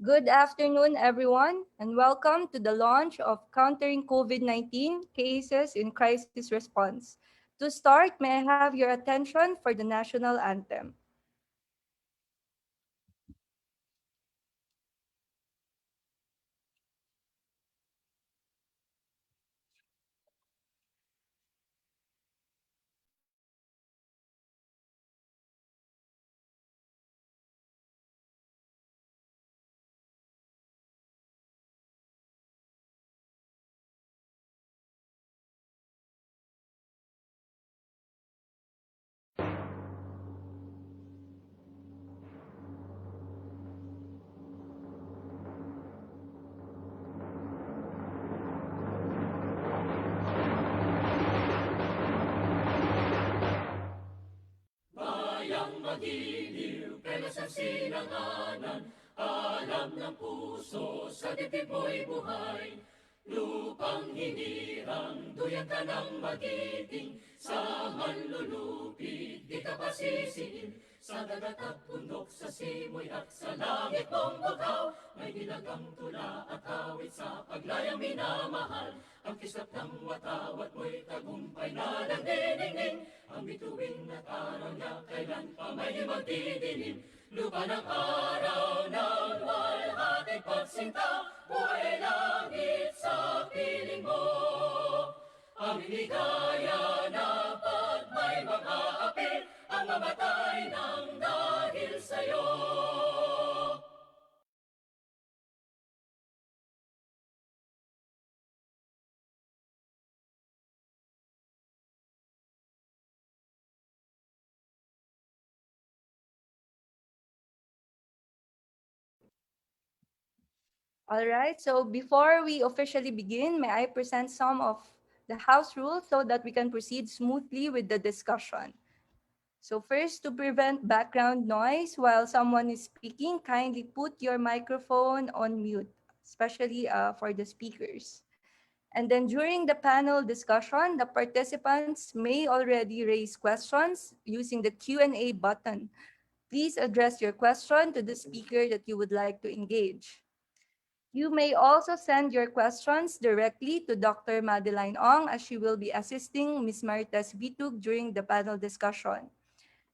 Good afternoon, everyone, and welcome to the launch of Countering COVID-19 Cases in Crisis Response. To start, may I have your attention for the national anthem? Bayang magiliw, kailas ang sinanganan, alam ng puso, sa dibdib mo'y buhay. Lupang hinirang, duyan ka ng magiting, sa manlulupig, di ka pasisiin. Sa dagat at bundok, sa simoy at sa langit mong bukaw, may dilagang tula at awit sa paglayang minamahal. Ang kislap ng watawat mo'y tagumpay na nagdiningning, ang bituin at araw niya kailan pa may magdidilim. Lupa ng araw ng walhating pagsinta, buhay langit sa piling mo. Ang ligaya na pag may mga apil, ang mamatay ng dahil sa'yo. All right, so before we officially begin, may I present some of the house rules so that we can proceed smoothly with the discussion. So first, to prevent background noise while someone is speaking, kindly put your microphone on mute, especially for the speakers. And then during the panel discussion, the participants may already raise questions using the Q&A button. Please address your question to the speaker that you would like to engage. You may also send your questions directly to Dr. Madeline Ong as she will be assisting Ms. Marites Vitug during the panel discussion.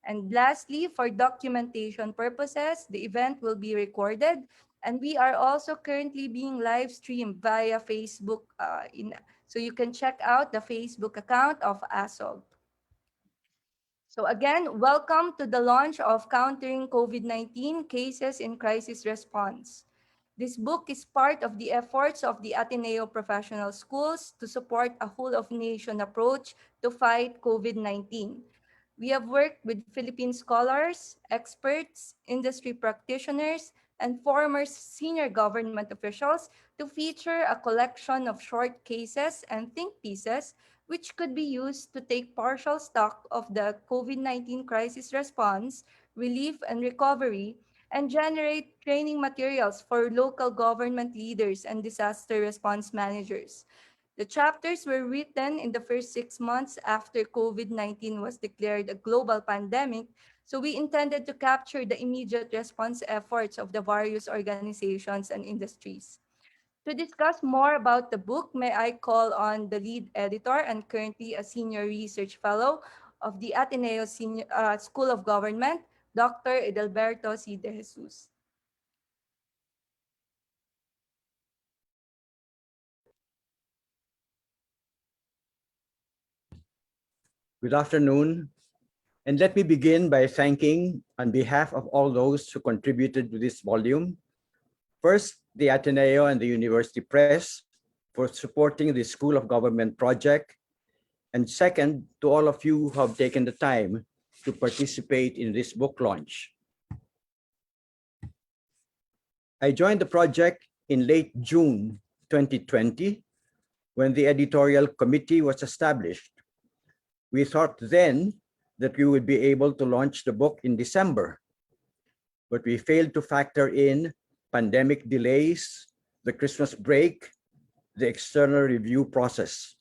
And lastly, for documentation purposes, the event will be recorded and we are also currently being live streamed via Facebook. So you can check out the Facebook account of ASOG. So again, welcome to the launch of Countering COVID-19 Cases in Crisis Response. This book is part of the efforts of the Ateneo Professional Schools to support a whole-of-nation approach to fight COVID-19. We have worked with Philippine scholars, experts, industry practitioners, and former senior government officials to feature a collection of short cases and think pieces which could be used to take partial stock of the COVID-19 crisis response, relief, and recovery, and generate training materials for local government leaders and disaster response managers. The chapters were written in the first 6 months after COVID-19 was declared a global pandemic, so we intended to capture the immediate response efforts of the various organizations and industries. To discuss more about the book, may I call on the lead editor and currently a senior research fellow of the Ateneo School of Government, Dr. Edelberto C. De Jesus. Good afternoon, and let me begin by thanking, on behalf of all those who contributed to this volume, first, the Ateneo and the University Press for supporting the School of Government project, and second, to all of you who have taken the time to participate in this book launch. I joined the project in late June 2020 when the editorial committee was established. We thought then that we would be able to launch the book in December, but we failed to factor in pandemic delays, the Christmas break, the external review process.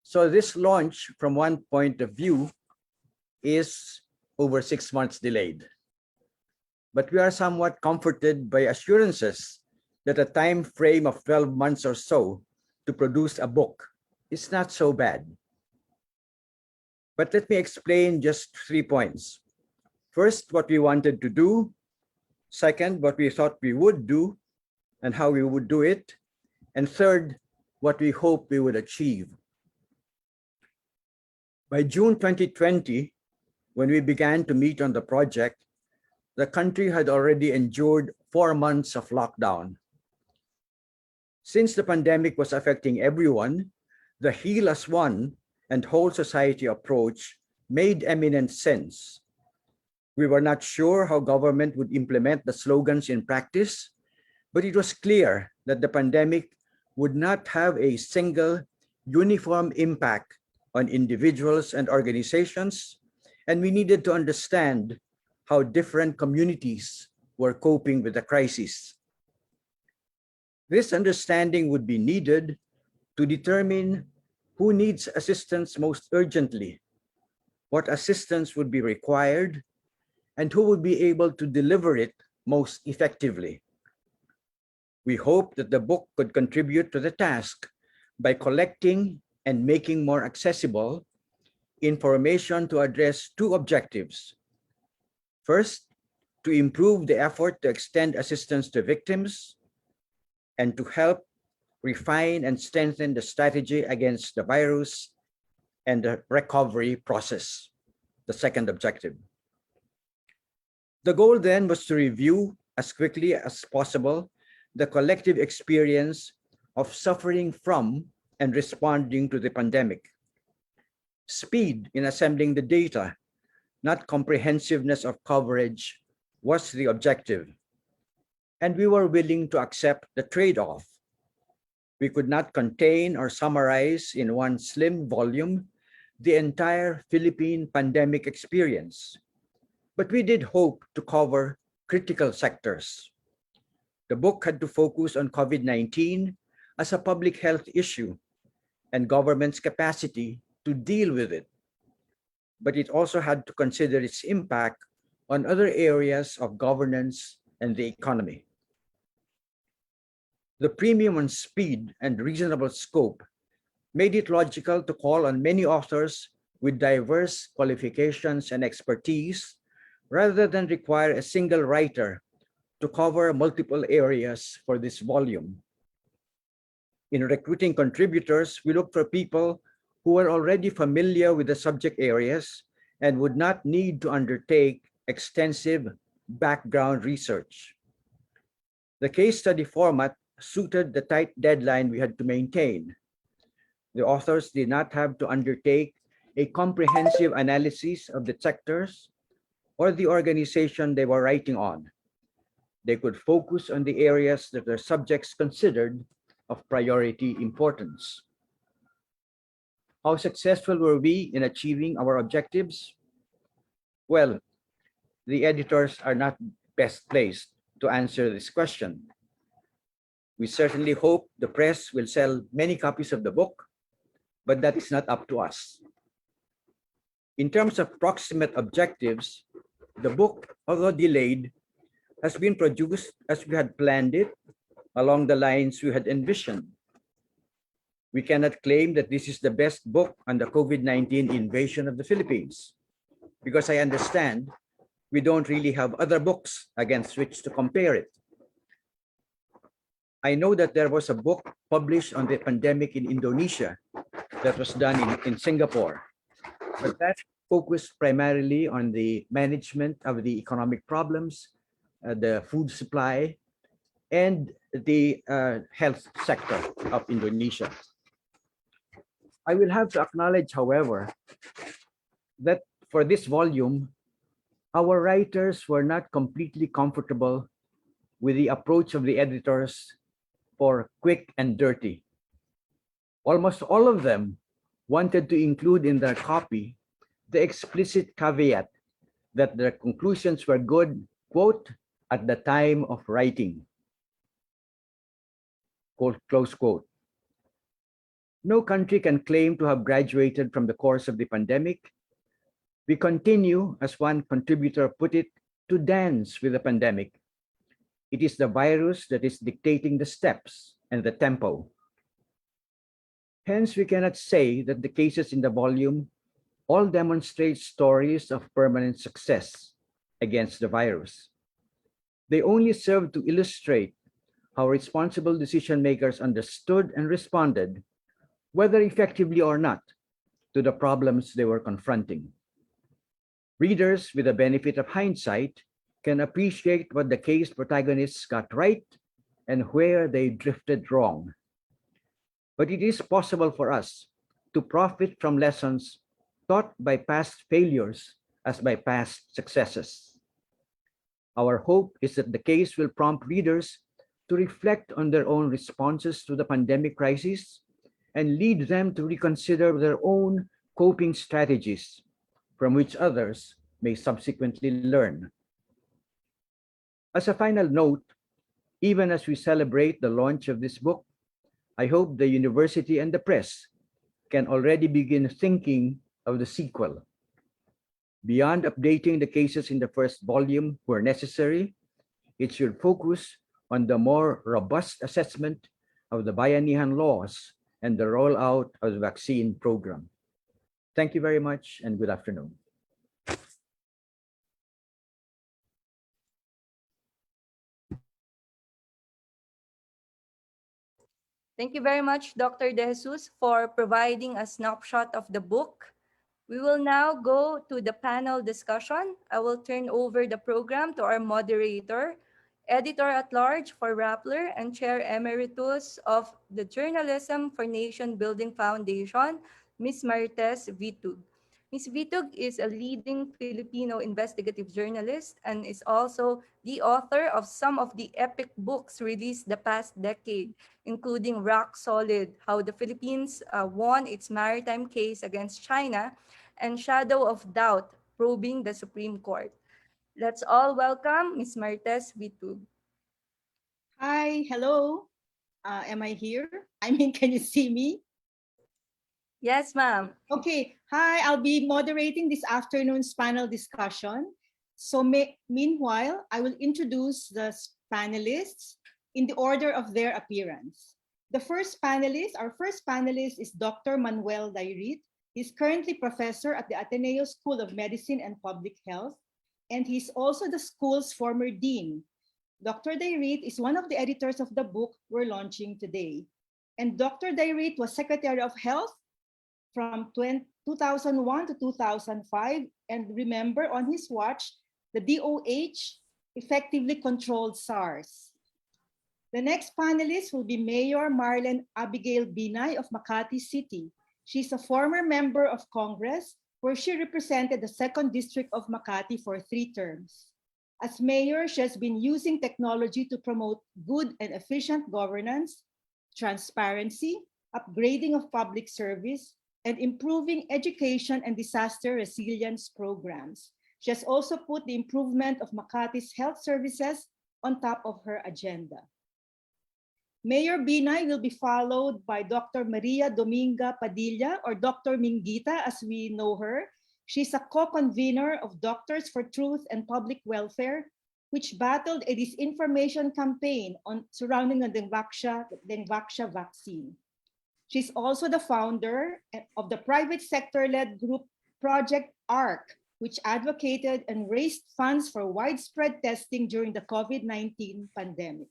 So this launch, from one point of view, is over 6 months delayed. but we are somewhat comforted by assurances that a time frame of 12 months or so to produce a book is not so bad. But let me explain just 3 points. First, what we wanted to do. Second, what we thought we would do and how we would do it. And third, what we hope we would achieve. By June 2020, when we began to meet on the project, the country had already endured 4 months of lockdown. Since the pandemic was affecting everyone, the heal as one and whole society approach made eminent sense. We were not sure how government would implement the slogans in practice, but it was clear that the pandemic would not have a single uniform impact on individuals and organizations, and we needed to understand how different communities were coping with the crisis. This understanding would be needed to determine who needs assistance most urgently, what assistance would be required, and who would be able to deliver it most effectively. We hope that the book could contribute to the task by collecting and making more accessible information to address two objectives. First, to improve the effort to extend assistance to victims, and to help refine and strengthen the strategy against the virus and the recovery process, the second objective. The goal then was to review as quickly as possible the collective experience of suffering from and responding to the pandemic. Speed in assembling the data, not comprehensiveness of coverage, was the objective. And we were willing to accept the trade-off. We could not contain or summarize in one slim volume the entire Philippine pandemic experience, but we did hope to cover critical sectors. The book had to focus on COVID-19 as a public health issue and government's capacity to deal with it, but it also had to consider its impact on other areas of governance and the economy. The premium on speed and reasonable scope made it logical to call on many authors with diverse qualifications and expertise rather than require a single writer to cover multiple areas for this volume. In recruiting contributors, we looked for people who were already familiar with the subject areas and would not need to undertake extensive background research. The case study format suited the tight deadline we had to maintain. The authors did not have to undertake a comprehensive analysis of the sectors or the organization they were writing on. They could focus on the areas that their subjects considered of priority importance. How successful were we in achieving our objectives? Well, the editors are not best placed to answer this question. We certainly hope the press will sell many copies of the book, but that is not up to us. In terms of proximate objectives, the book, although delayed, has been produced as we had planned it, along the lines we had envisioned. We cannot claim that this is the best book on the COVID-19 invasion of the Philippines, because I understand we don't really have other books against which to compare it. I know that there was a book published on the pandemic in Indonesia that was done in Singapore, but that focused primarily on the management of the economic problems, the food supply, and the health sector of Indonesia. I will have to acknowledge, however, that for this volume, our writers were not completely comfortable with the approach of the editors for quick and dirty. Almost all of them wanted to include in their copy the explicit caveat that their conclusions were good, quote, at the time of writing, quote, close quote. No country can claim to have graduated from the course of the pandemic. We continue, as one contributor put it, to dance with the pandemic. It is the virus that is dictating the steps and the tempo. Hence, we cannot say that the cases in the volume all demonstrate stories of permanent success against the virus. They only serve to illustrate how responsible decision makers understood and responded, whether effectively or not, to the problems they were confronting. Readers, with the benefit of hindsight, can appreciate what the case protagonists got right and where they drifted wrong. But it is possible for us to profit from lessons taught by past failures as by past successes. Our hope is that the case will prompt readers to reflect on their own responses to the pandemic crisis and lead them to reconsider their own coping strategies from which others may subsequently learn. As a final note, even as we celebrate the launch of this book, I hope the university and the press can already begin thinking of the sequel. Beyond updating the cases in the first volume where necessary, it should focus on the more robust assessment of the Bayanihan laws and the rollout of the vaccine program. Thank you very much and good afternoon. Thank you very much, Dr. De Jesus, for providing a snapshot of the book. We will now go to the panel discussion. I will turn over the program to our moderator, Editor-at-Large for Rappler and Chair Emeritus of the Journalism for Nation Building Foundation, Ms. Marites Vitug. Ms. Vitug is a leading Filipino investigative journalist and is also the author of some of the epic books released the past decade, including Rock Solid, How the Philippines Won Its Maritime Case Against China, and Shadow of Doubt, Probing the Supreme Court. Let's all welcome Ms. Marites Vitug. Hi, hello. Am I here? I mean, can you see me? Yes, ma'am. Okay. Hi, I'll be moderating this afternoon's panel discussion. So meanwhile, I will introduce the panelists in the order of their appearance. Our first panelist is Dr. Manuel Dairit. He's currently professor at the Ateneo School of Medicine and Public Health, and he's also the school's former dean. Dr. Dairit is one of the editors of the book we're launching today. And Dr. Dairit was Secretary of Health from 2001 to 2005. And remember, on his watch, the DOH effectively controlled SARS. The next panelist will be Mayor Marlene Abigail Binay of Makati City. She's a former member of Congress, where she represented the 2nd District of Makati for 3 terms. As mayor, she has been using technology to promote good and efficient governance, transparency, upgrading of public service, and improving education and disaster resilience programs. She has also put the improvement of Makati's health services on top of her agenda. Mayor Binay will be followed by Dr. Maria Dominga Padilla, or Dr. Minguita as we know her. She's a co-convener of Doctors for Truth and Public Welfare, which battled a disinformation campaign surrounding the Dengvaxia vaccine. She's also the founder of the private sector-led group Project ARC, which advocated and raised funds for widespread testing during the COVID-19 pandemic.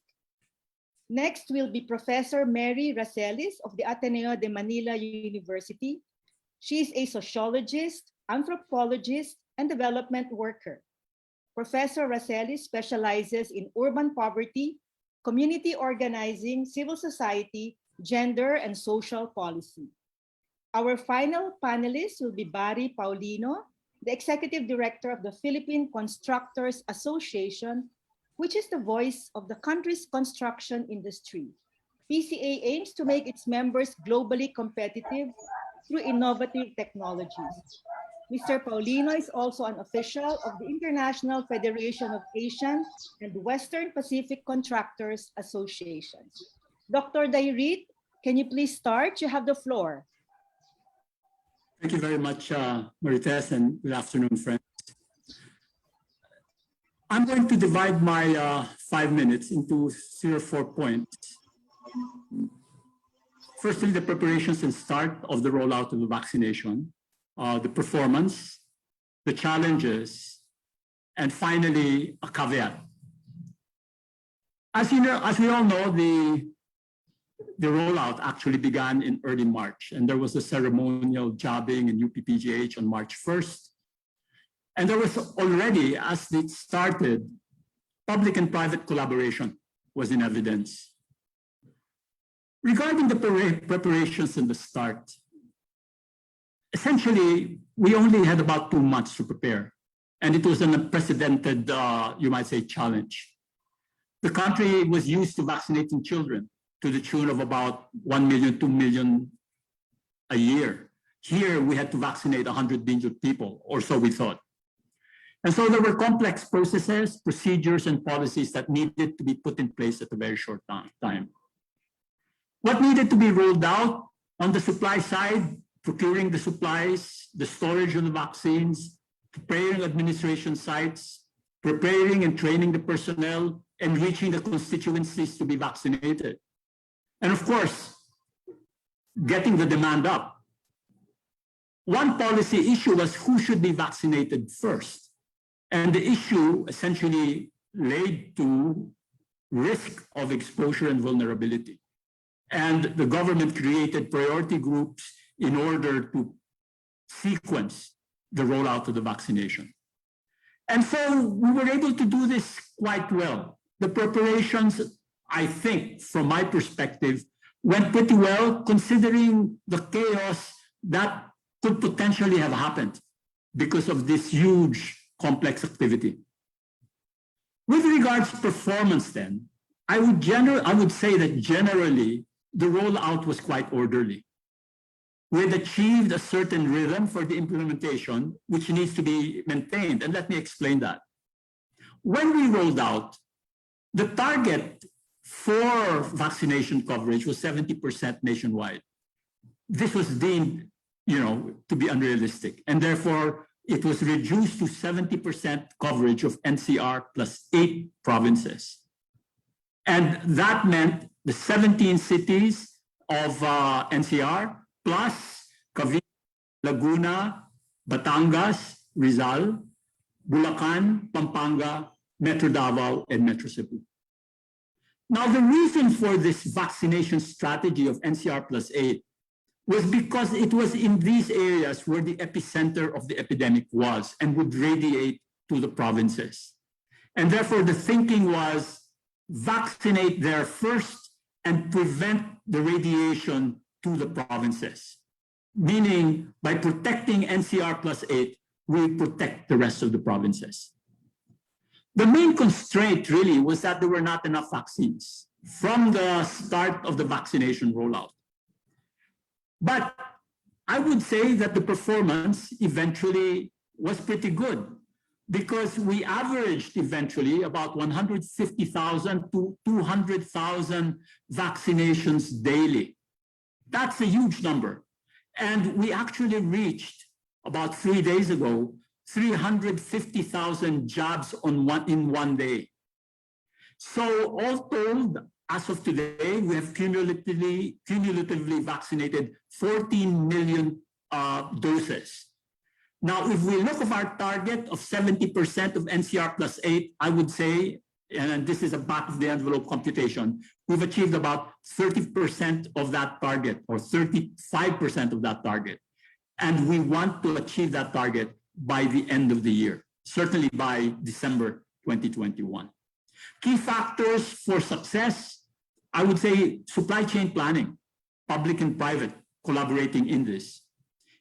Next will be Professor Mary Racelis of the Ateneo de Manila University. She is a sociologist, anthropologist, and development worker. Professor Racelis specializes in urban poverty, community organizing, civil society, gender, and social policy. Our final panelist will be Barry Paulino, the Executive Director of the Philippine Constructors Association, which is the voice of the country's construction industry. PCA aims to make its members globally competitive through innovative technologies. Mr. Paulino is also an official of the International Federation of Asian and Western Pacific Contractors Association. Dr. Dairit, can you please start? You have the floor. Thank you very much, Marites, and good afternoon, friends. I'm going to divide my 5 minutes into 3 or 4 points. Firstly, the preparations and start of the rollout of the vaccination, the performance, the challenges, and finally, a caveat. As we all know, the rollout actually began in early March, and there was a ceremonial jabbing in UPPGH on March 1st. And there was already, as it started, public and private collaboration was in evidence. Regarding the preparations in the start, essentially, we only had about 2 months to prepare, and it was an unprecedented, you might say, challenge. The country was used to vaccinating children to the tune of about 1 million, 2 million a year. Here, we had to vaccinate 100 million people, or so we thought. And so there were complex processes, procedures, and policies that needed to be put in place at a very short time. What needed to be rolled out on the supply side, procuring the supplies, the storage of the vaccines, preparing administration sites, preparing and training the personnel, and reaching the constituencies to be vaccinated. And of course, getting the demand up. One policy issue was who should be vaccinated first. And the issue essentially laid to risk of exposure and vulnerability. And the government created priority groups in order to sequence the rollout of the vaccination. And so we were able to do this quite well. The preparations, I think, from my perspective, went pretty well considering the chaos that could potentially have happened because of this huge complex activity. With regards to performance then, I would say that generally the rollout was quite orderly. We had achieved a certain rhythm for the implementation, which needs to be maintained. And let me explain that. When we rolled out, the target for vaccination coverage was 70% nationwide. This was deemed, to be unrealistic. And therefore, it was reduced to 70% coverage of NCR plus 8 provinces. And that meant the 17 cities of NCR plus Cavite, Laguna, Batangas, Rizal, Bulacan, Pampanga, Metro Davao, and Metro Cebu. Now, the reason for this vaccination strategy of NCR plus 8 was because it was in these areas where the epicenter of the epidemic was and would radiate to the provinces. And therefore, the thinking was vaccinate there first and prevent the radiation to the provinces. Meaning, by protecting NCR plus 8, we protect the rest of the provinces. The main constraint really was that there were not enough vaccines from the start of the vaccination rollout. But I would say that the performance eventually was pretty good because we averaged eventually about 150,000 to 200,000 vaccinations daily. That's a huge number. And we actually reached about 3 days ago, 350,000 jabs in one day. So all told, as of today, we have cumulatively vaccinated 14 million doses. Now, if we look at our target of 70% of NCR plus 8, I would say, and this is a back of the envelope computation, we've achieved about 30% of that target or 35% of that target. And we want to achieve that target by the end of the year, certainly by December 2021. Key factors for success, I would say supply chain planning, public and private collaborating in this.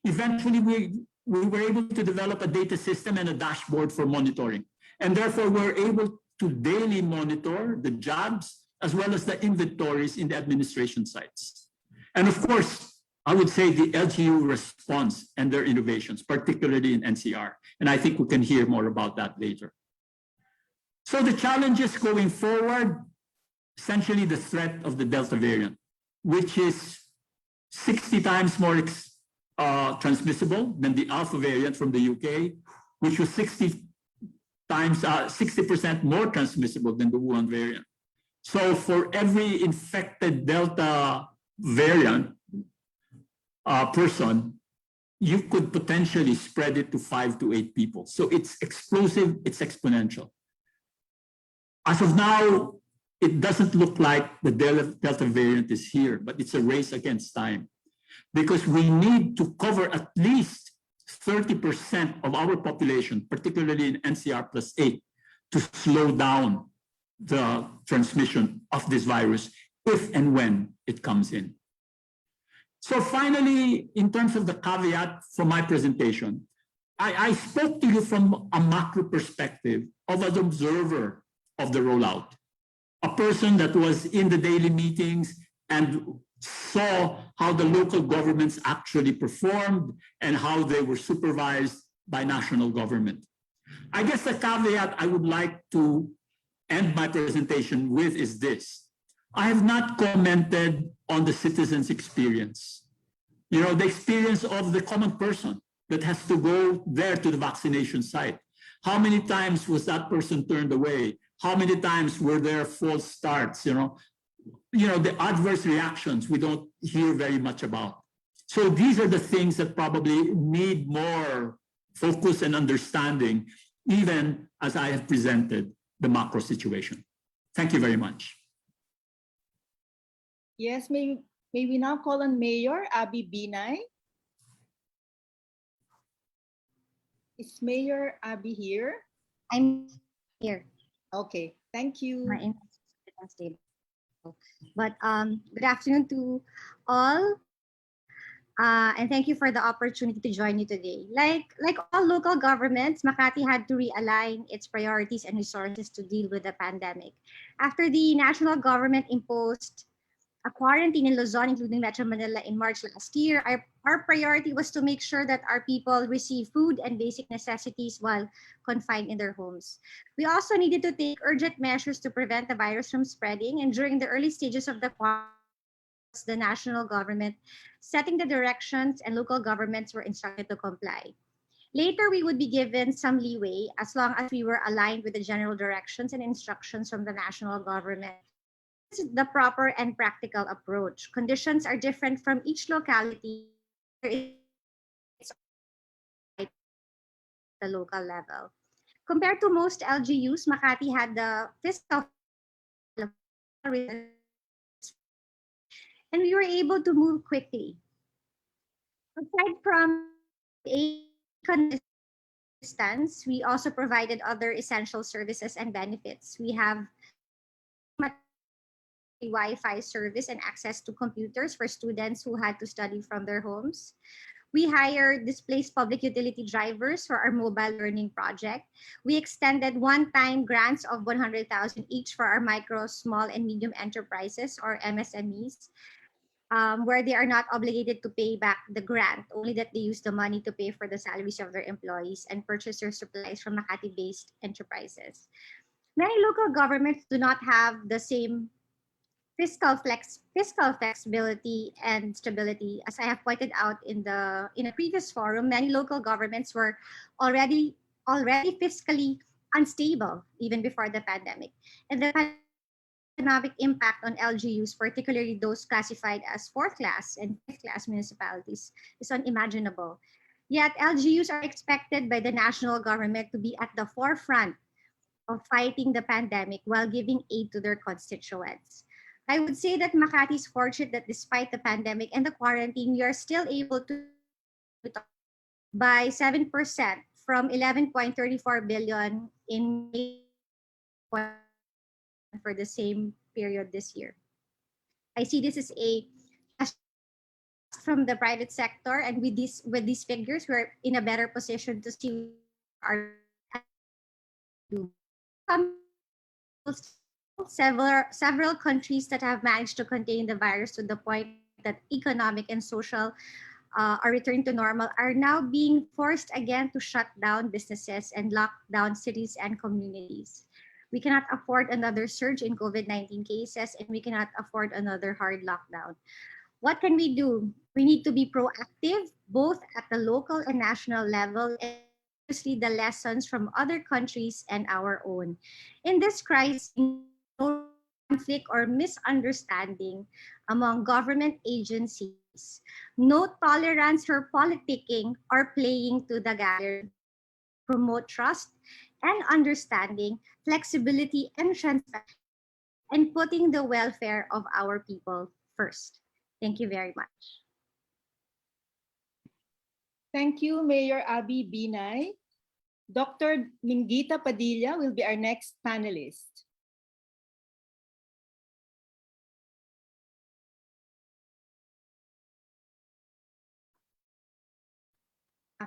Eventually, we were able to develop a data system and a dashboard for monitoring. And therefore, we're able to daily monitor the jobs as well as the inventories in the administration sites. And of course, I would say the LGU response and their innovations, particularly in NCR. And I think we can hear more about that later. So the challenges going forward, essentially the threat of the Delta variant, which is 60 times more transmissible than the Alpha variant from the UK, which was 60 times 60% more transmissible than the Wuhan variant. So for every infected Delta variant person, you could potentially spread it to 5 to 8 people. So it's explosive, it's exponential. As of now, it doesn't look like the Delta variant is here, but it's a race against time because we need to cover at least 30% of our population, particularly in NCR plus 8, to slow down the transmission of this virus if and when it comes in. So finally, in terms of the caveat for my presentation, I spoke to you from a macro perspective of an observer of the rollout, a person that was in the daily meetings and saw how the local governments actually performed and how they were supervised by national government. I guess the caveat I would like to end my presentation with is this. I have not commented on the citizen's experience. You know, the experience of the common person that has to go there to the vaccination site. How many times was that person turned away? How many times were there false starts? You know, the adverse reactions we don't hear very much about. So these are the things that probably need more focus and understanding, even as I have presented the macro situation. Thank you very much. Yes, may we now call on Mayor Abby Binay. Is Mayor Abby here? I'm here. Okay, thank you. My internet is unstable. But good afternoon to all. And thank you for the opportunity to join you today. Like all local governments, Makati had to realign its priorities and resources to deal with the pandemic. After the national government imposed a quarantine in Luzon, including Metro Manila, in March last year, our priority was to make sure that our people receive food and basic necessities while confined in their homes. We also needed to take urgent measures to prevent the virus from spreading, and during the early stages of the quarantine, the national government setting the directions and local governments were instructed to comply. Later, we would be given some leeway as long as we were aligned with the general directions and instructions from the national government. This is the proper and practical approach. Conditions are different from each locality. There is at the local level. Compared to most LGUs, Makati had the fiscal and we were able to move quickly. Aside from aid assistance, we also provided other essential services and benefits. We have Wi-Fi service and access to computers for students who had to study from their homes. We hired displaced public utility drivers for our mobile learning project. We extended one-time grants of 100,000 each for our micro, small, and medium enterprises or MSMEs, where they are not obligated to pay back the grant, only that they use the money to pay for the salaries of their employees and purchase their supplies from Makati-based enterprises. Many local governments do not have the same fiscal flexibility and stability. As I have pointed out in a previous forum, many local governments were already fiscally unstable even before the pandemic. And the economic impact on LGUs, particularly those classified as fourth class and fifth class municipalities, is unimaginable. Yet LGUs are expected by the national government to be at the forefront of fighting the pandemic while giving aid to their constituents. I would say that Makati is fortunate that despite the pandemic and the quarantine, we are still able to by 7% from 11.34 billion in May for the same period this year. I see this as a from the private sector, and with these figures, we're in a better position to see our several countries that have managed to contain the virus to the point that economic and social are returning to normal are now being forced again to shut down businesses and lock down cities and communities. We cannot afford another surge in COVID-19 cases, and we cannot afford another hard lockdown. What can we do? We need to be proactive, both at the local and national level, and continuously the lessons from other countries and our own. In this crisis, no conflict or misunderstanding among government agencies, no tolerance for politicking or playing to the gathered, promote trust and understanding, flexibility and transparency, and putting the welfare of our people first. Thank you very much. Thank you, Mayor Abby Binay. Dr. Mingita Padilla will be our next panelist.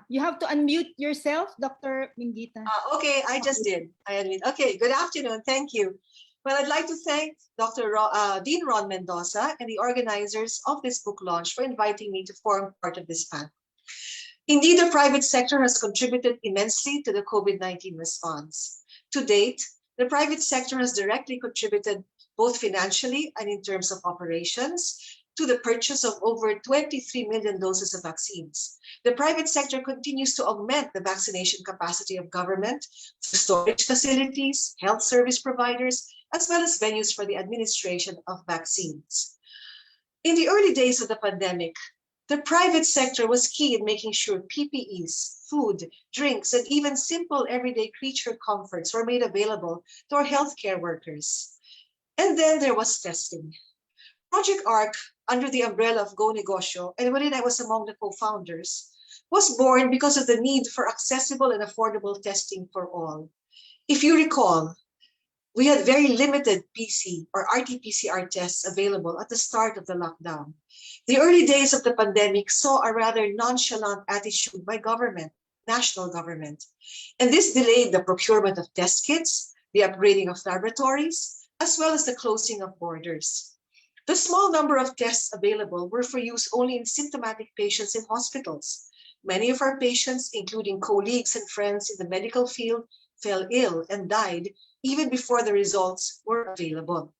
You have to unmute yourself, Dr. Mingita. Okay, I just did. I admit. Okay, good afternoon. Thank you. Well, I'd like to thank Dean Ron Mendoza and the organizers of this book launch for inviting me to form part of this panel. Indeed, the private sector has contributed immensely to the COVID-19 response. To date, the private sector has directly contributed both financially and in terms of operations to the purchase of over 23 million doses of vaccines. The private sector continues to augment the vaccination capacity of government, storage facilities, health service providers, as well as venues for the administration of vaccines. In the early days of the pandemic, the private sector was key in making sure PPEs, food, drinks, and even simple everyday creature comforts were made available to our healthcare workers. And then there was testing. Project ARC, under the umbrella of Go Negosyo, and wherein I was among the co-founders, was born because of the need for accessible and affordable testing for all. If you recall, we had very limited PC or RT-PCR tests available at the start of the lockdown. The early days of the pandemic saw a rather nonchalant attitude by government, national government, and this delayed the procurement of test kits, the upgrading of laboratories, as well as the closing of borders. The small number of tests available were for use only in symptomatic patients in hospitals. Many of our patients, including colleagues and friends in the medical field, fell ill and died even before the results were available.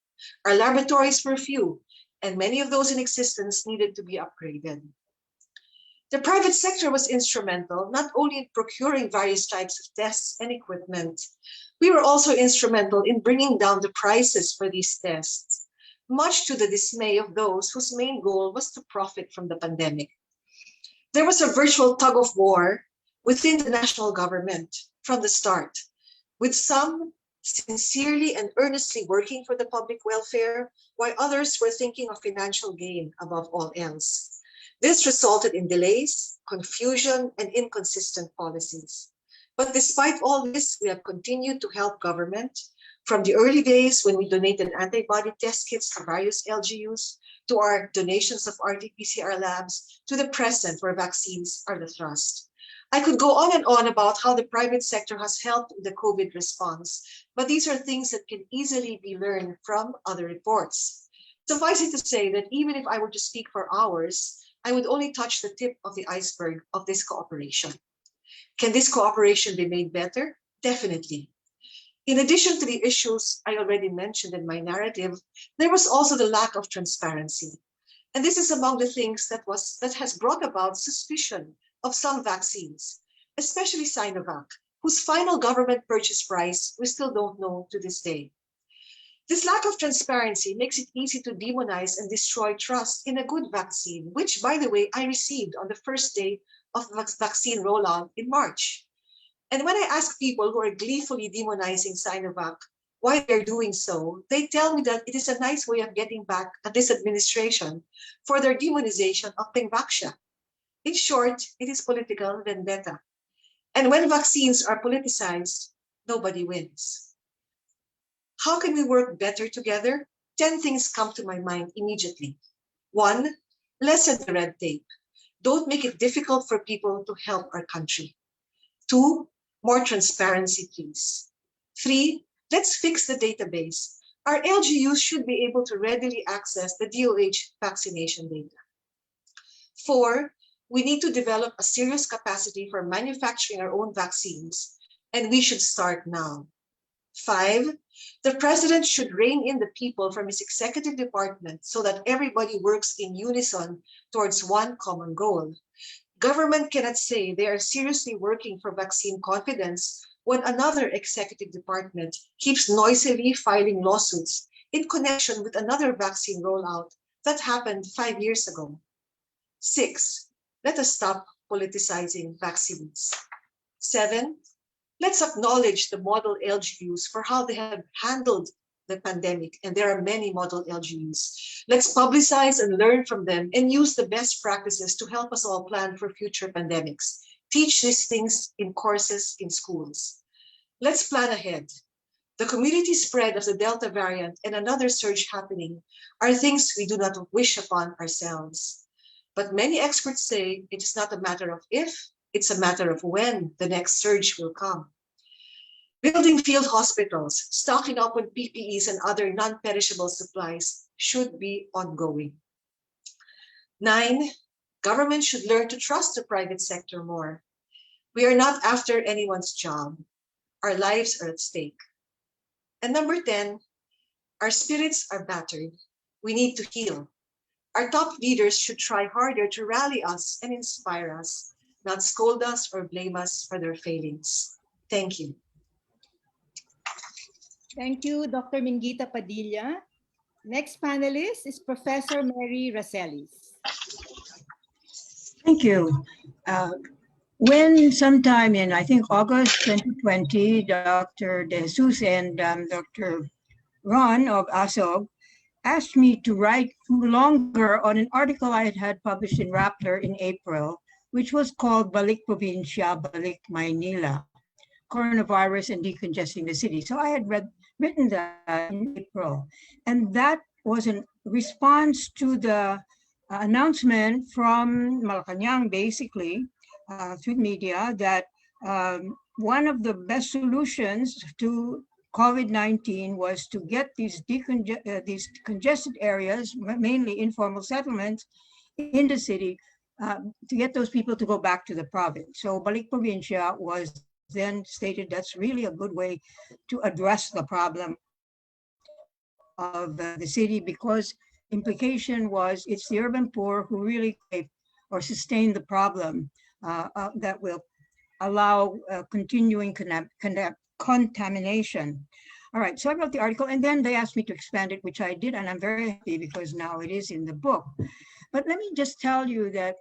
Our laboratories were few, and many of those in existence needed to be upgraded. The private sector was instrumental not only in procuring various types of tests and equipment, we were also instrumental in bringing down the prices for these tests, much to the dismay of those whose main goal was to profit from the pandemic. There was a virtual tug of war within the national government from the start, with some sincerely and earnestly working for the public welfare, while others were thinking of financial gain above all else. This resulted in delays, confusion, and inconsistent policies. But despite all this, we have continued to help government, from the early days when we donated antibody test kits to various LGUs, to our donations of RT-PCR labs, to the present where vaccines are the thrust. I could go on and on about how the private sector has helped in the COVID response, but these are things that can easily be learned from other reports. Suffice it to say that even if I were to speak for hours, I would only touch the tip of the iceberg of this cooperation. Can this cooperation be made better? Definitely. In addition to the issues I already mentioned in my narrative, there was also the lack of transparency. And this is among the things that has brought about suspicion of some vaccines, especially Sinovac, whose final government purchase price we still don't know to this day. This lack of transparency makes it easy to demonize and destroy trust in a good vaccine, which, by the way, I received on the first day of vaccine rollout in March. And when I ask people who are gleefully demonizing Sinovac why they're doing so, they tell me that it is a nice way of getting back at this administration for their demonization of Pengvaxia. In short, it is political vendetta. And when vaccines are politicized, nobody wins. How can we work better together? 10 things come to my mind immediately. 1, lessen the red tape. Don't make it difficult for people to help our country. 2, more transparency, please. 3, let's fix the database. Our LGUs should be able to readily access the DOH vaccination data. 4, we need to develop a serious capacity for manufacturing our own vaccines, and we should start now. 5, the president should rein in the people from his executive department so that everybody works in unison towards one common goal. Government cannot say they are seriously working for vaccine confidence when another executive department keeps noisily filing lawsuits in connection with another vaccine rollout that happened 5 years ago. 6. Let us stop politicizing vaccines. 7. Let's acknowledge the model LGUs for how they have handled the pandemic, and there are many model LGUs. Let's publicize and learn from them and use the best practices to help us all plan for future pandemics. Teach these things in courses in schools. Let's plan ahead. The community spread of the Delta variant and another surge happening are things we do not wish upon ourselves. But many experts say it is not a matter of if, it's a matter of when the next surge will come. Building field hospitals, stocking up on PPEs and other non-perishable supplies should be ongoing. 9, government should learn to trust the private sector more. We are not after anyone's job. Our lives are at stake. And number 10, our spirits are battered. We need to heal. Our top leaders should try harder to rally us and inspire us, not scold us or blame us for their failings. Thank you. Thank you, Dr. Mingita Padilla. Next panelist is Professor Mary Racelis. Thank you. When sometime in, I think, August 2020, Dr. De Jesus and Dr. Ron of ASOG asked me to write longer on an article I had published in Rappler in April, which was called Balik Provincia, Balik Maynila, Coronavirus and Decongesting the City. So I had written that in April. And that was a response to the announcement from Malacanang, basically, through media, that one of the best solutions to COVID-19 was to get these congested areas, mainly informal settlements, in the city, to get those people to go back to the province. So Balik Provincia was then stated that's really a good way to address the problem of the city, because implication was it's the urban poor who really or sustain the problem that will allow continuing contamination. All right, so I wrote the article and then they asked me to expand it, which I did, and I'm very happy because now it is in the book. But let me just tell you that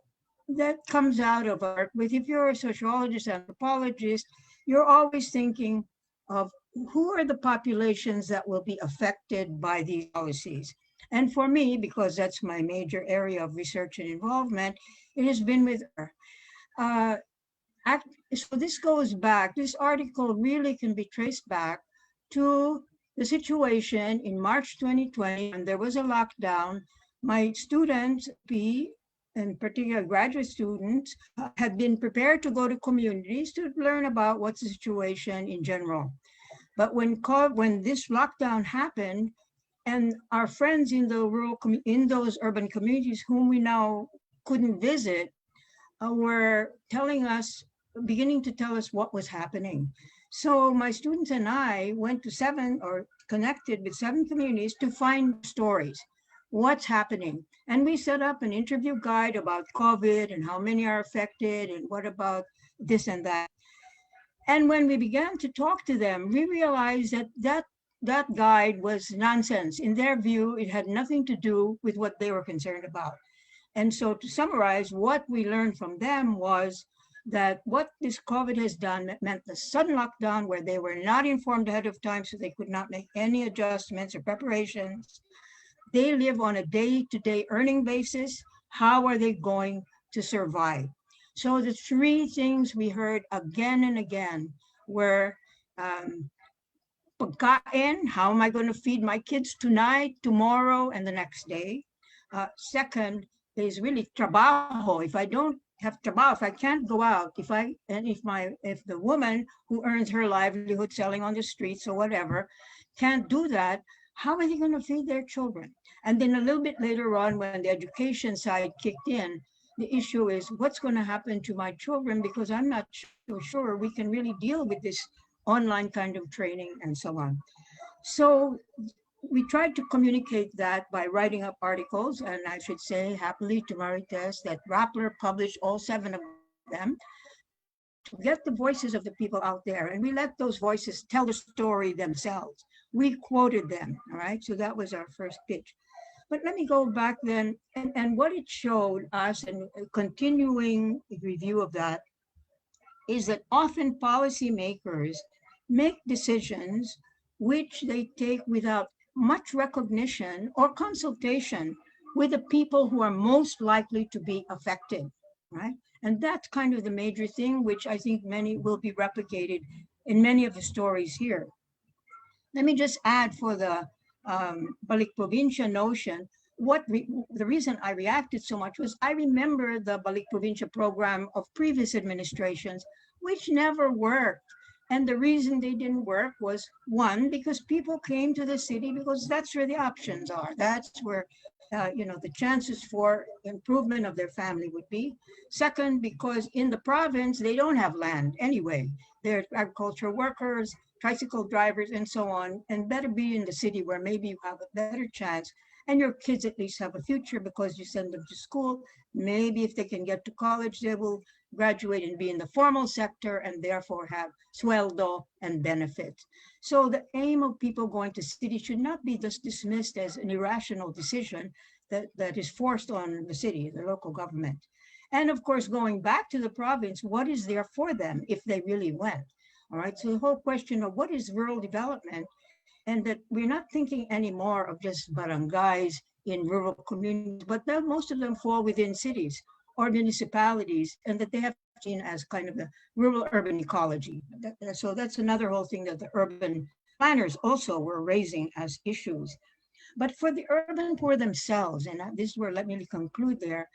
comes out of art. If you're a sociologist, anthropologist, you're always thinking of who are the populations that will be affected by these policies. And for me, because that's my major area of research and involvement, it has been with her. So this goes back, this article really can be traced back to the situation in March 2020, when there was a lockdown. My students, in particular graduate students, had been prepared to go to communities to learn about what's the situation in general. But when this lockdown happened, and our friends in the in those urban communities whom we now couldn't visit, were beginning to tell us what was happening. So my students and I went to connected with 7 communities to find stories. What's happening? And we set up an interview guide about COVID and how many are affected and what about this and that. And when we began to talk to them, we realized that guide was nonsense. In their view, it had nothing to do with what they were concerned about. And so to summarize, what we learned from them was that what this COVID has done meant the sudden lockdown where they were not informed ahead of time, so they could not make any adjustments or preparations. They live on a day-to-day earning basis. How are they going to survive? So the 3 things we heard again and again were pagkain, how am I going to feed my kids tonight, tomorrow, and the next day? Second is really trabajo. If I don't have trabajo, if I can't go out, if the woman who earns her livelihood selling on the streets or whatever can't do that, how are they going to feed their children? And then a little bit later on, when the education side kicked in, the issue is what's going to happen to my children, because I'm not so sure we can really deal with this online kind of training and so on. So we tried to communicate that by writing up articles, and I should say happily to Marites that Rappler published all 7 of them to get the voices of the people out there. And we let those voices tell the story themselves. We quoted them, all right? So that was our first pitch. But let me go back then, and what it showed us, and continuing review of that, is that often policymakers make decisions which they take without much recognition or consultation with the people who are most likely to be affected, right? And that's kind of the major thing, which I think many will be replicated in many of the stories here. Let me just add for the Balik Provincia notion, the reason I reacted so much was I remember the Balik Provincia program of previous administrations, which never worked. And the reason they didn't work was, one, because people came to the city because that's where the options are. That's where the chances for improvement of their family would be. Second, because in the province, they don't have land anyway. They're agricultural workers, tricycle drivers, and so on, and better be in the city where maybe you have a better chance and your kids at least have a future because you send them to school. Maybe if they can get to college, they will graduate and be in the formal sector and therefore have sueldo and benefits. So the aim of people going to city should not be just dismissed as an irrational decision that is forced on the city, the local government. And of course, going back to the province, what is there for them if they really went? All right, so the whole question of what is rural development, and that we're not thinking anymore of just barangays in rural communities, but that most of them fall within cities or municipalities, and that they have seen as kind of the rural-urban ecology. So that's another whole thing that the urban planners also were raising as issues. But for the urban poor themselves, and this is where let me conclude there,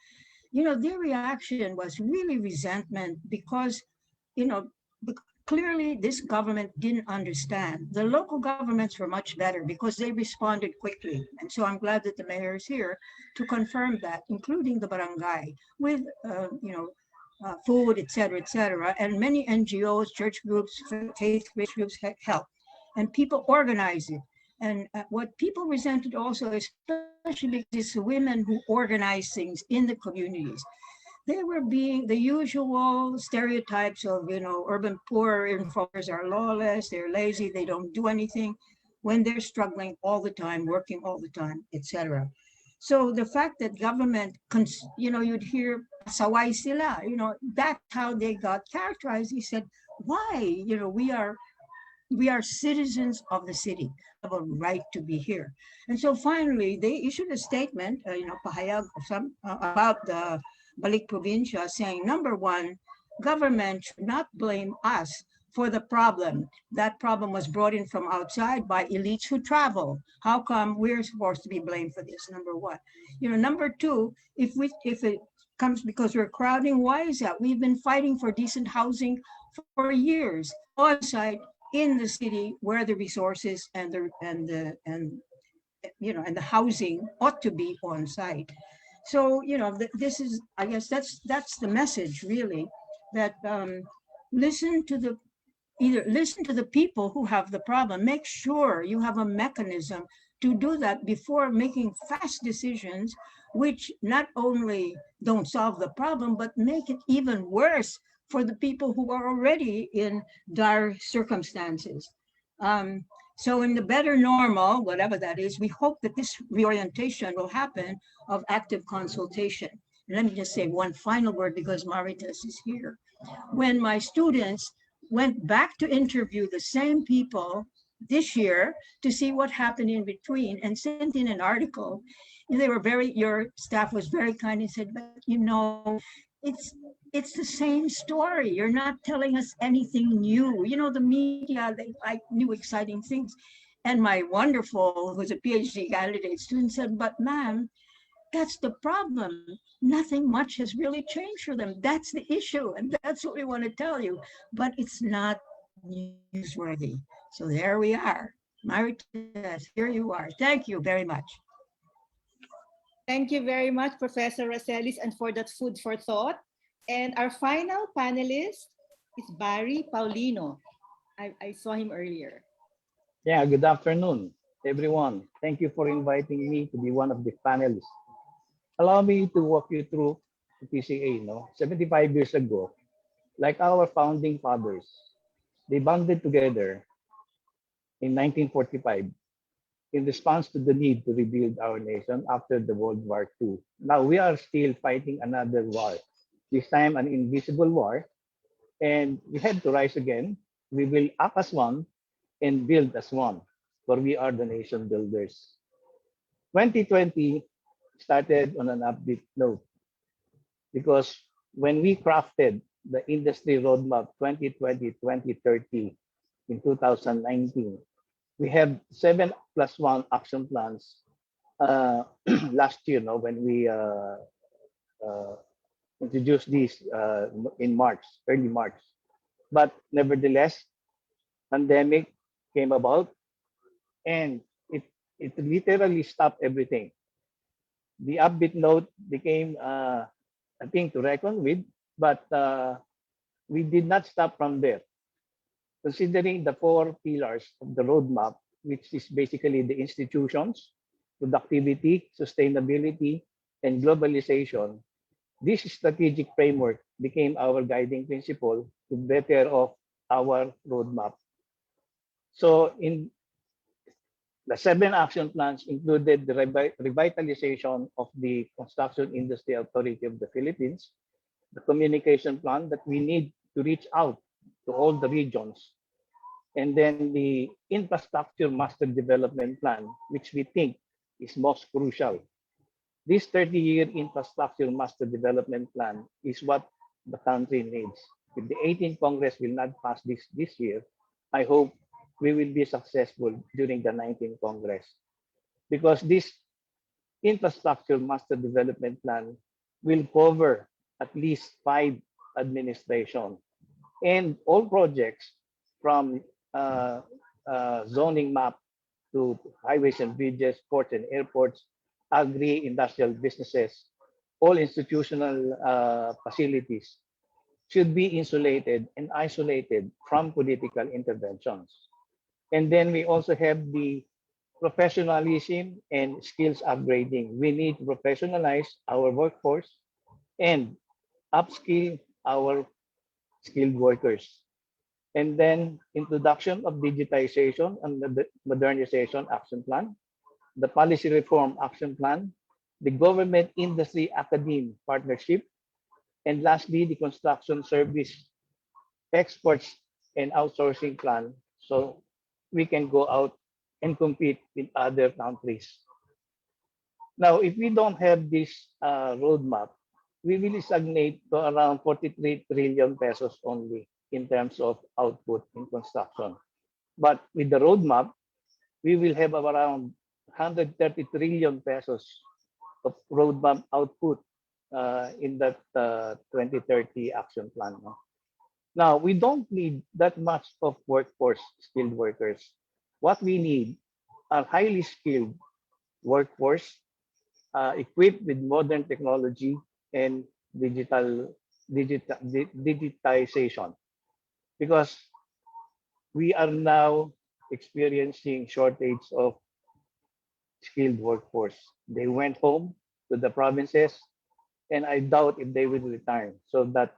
their reaction was really resentment because, clearly this government didn't understand. The local governments were much better because they responded quickly. And so I'm glad that the mayor is here to confirm that, including the barangay with, food, et cetera, and many NGOs, church groups, faith-based groups help, and people organize it. And what people resented also, especially because it's women who organize things in the communities, they were being the usual stereotypes of, urban poor informers are lawless, they're lazy, they don't do anything when they're struggling all the time, working all the time, etc. So the fact that government, you'd hear saway sila, that's how they got characterized. He said, why? We are citizens of the city, have a right to be here. And so finally, they issued a statement, pahayag about the Balik Provincia, saying, number one, government should not blame us for the problem. That problem was brought in from outside by elites who travel. How come we're supposed to be blamed for this? Number one. Number two, if it comes because we're crowding, why is that? We've been fighting for decent housing for years on site in the city where the resources and the housing ought to be on site. So, this is, I guess that's the message really, that listen to the people who have the problem. Make sure you have a mechanism to do that before making fast decisions, which not only don't solve the problem, but make it even worse for the people who are already in dire circumstances. So in the better normal, whatever that is, we hope that this reorientation will happen of active consultation. And let me just say one final word because Marites is here. When my students went back to interview the same people this year to see what happened in between and sent in an article, your staff was very kind and said, but it's the same story. You're not telling us anything new. The media, they like new exciting things. And my wonderful, who's a PhD candidate student said, but ma'am, that's the problem. Nothing much has really changed for them. That's the issue. And that's what we want to tell you. But it's not newsworthy. So there we are. Marites, here you are. Thank you very much. Thank you very much, Professor Racelis, and for that food for thought. And our final panelist is Barry Paulino. I saw him earlier. Yeah, good afternoon. everyone. Thank you for inviting me to be one of the panelists. Allow me to walk you through the PCA. 75 years ago, like our founding fathers, they banded together in 1945 in response to the need to rebuild our nation after the World War II. Now we are still fighting another war, this time an invisible war, and we have to rise again. We will act as one and build as one, for we are the nation builders. 2020 started on an upbeat note because when we crafted the industry roadmap 2020-2030 in 2019, we have 7+1 action plans last year, when we uh, introduced these in March, early March. But nevertheless, pandemic came about and it literally stopped everything. The upbeat note became a thing to reckon with, but we did not stop from there. Considering the four pillars of the roadmap, which is basically the institutions, productivity, sustainability, and globalization, this strategic framework became our guiding principle to better off our roadmap. So in the 7 action plans included the revitalization of the Construction Industry Authority of the Philippines, the communication plan that we need to reach out to all the regions, and then the infrastructure master development plan, which we think is most crucial. This 30-year infrastructure master development plan is what the country needs. If the 18th Congress will not pass this year, I hope we will be successful during the 19th Congress, because this infrastructure master development plan will cover at least 5 administration and all projects from uh, zoning map to highways and bridges, ports and airports, agri-industrial businesses, all institutional facilities should be insulated and isolated from political interventions. And then we also have the professionalism and skills upgrading. We need to professionalize our workforce and upskill our skilled workers. And then introduction of digitization and the modernization action plan, the policy reform action plan, the government industry academe partnership, and lastly, the construction service exports and outsourcing plan so we can go out and compete with other countries. Now, if we don't have this roadmap, we will stagnate to around 43 trillion pesos only in terms of output in construction. But with the roadmap, we will have around 130 trillion pesos of roadmap output in that 2030 action plan. No? Now, we don't need that much of workforce, skilled workers. What we need are highly skilled workforce equipped with modern technology and digitization, because we are now experiencing shortage of skilled workforce. They went home to the provinces, and I doubt if they will return. So that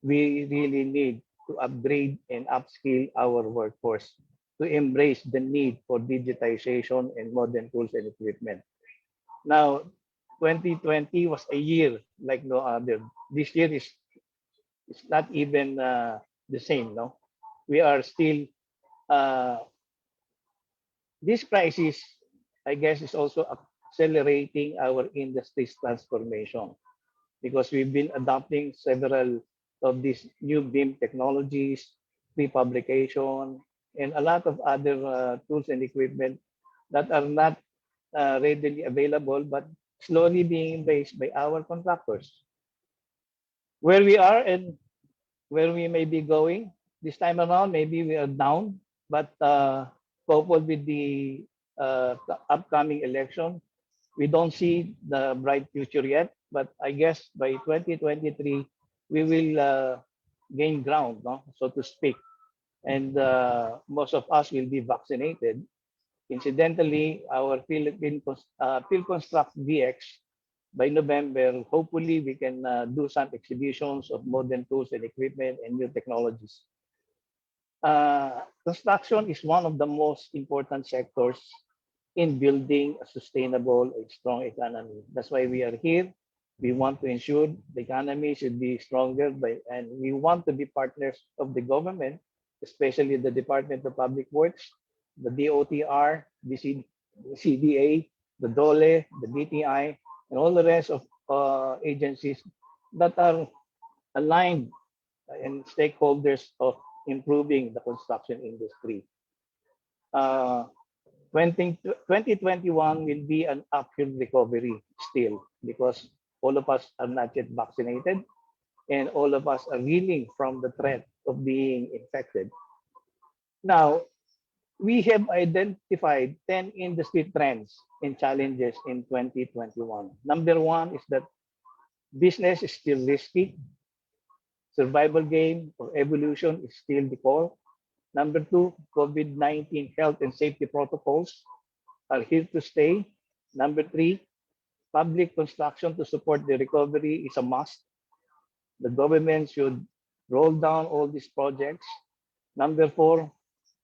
we really need to upgrade and upskill our workforce to embrace the need for digitization and modern tools and equipment. Now, 2020 was a year like no other. This year is not even the same. No, we are still. This crisis, I guess, is also accelerating our industry's transformation, because we've been adopting several of these new BIM technologies, prefabrication, and a lot of other tools and equipment that are not readily available, but slowly being embraced by our contractors. Where we are and where we may be going this time around, maybe we are down, but coupled with the upcoming election, we don't see the bright future yet. But I guess by 2023, we will gain ground, no? So to speak. And most of us will be vaccinated. Incidentally, our Philconstruct DX, by November, hopefully we can do some exhibitions of modern tools and equipment and new technologies. Construction is one of the most important sectors in building a sustainable and strong economy. That's why we are here. We want to ensure the economy should be stronger, and we want to be partners of the government, especially the Department of Public Works, the DOTR, the CDA, the DOLE, the DTI, and all the rest of agencies that are aligned and stakeholders of improving the construction industry. Uh, 2021 will be an uphill recovery still because all of us are not yet vaccinated and all of us are reeling from the threat of being infected. Now, we have identified 10 industry trends and challenges in 2021. Number one is that business is still risky. Survival game or evolution is still the call. Number two, COVID-19 health and safety protocols are here to stay. Number three, public construction to support the recovery is a must. The government should roll down all these projects. Number four,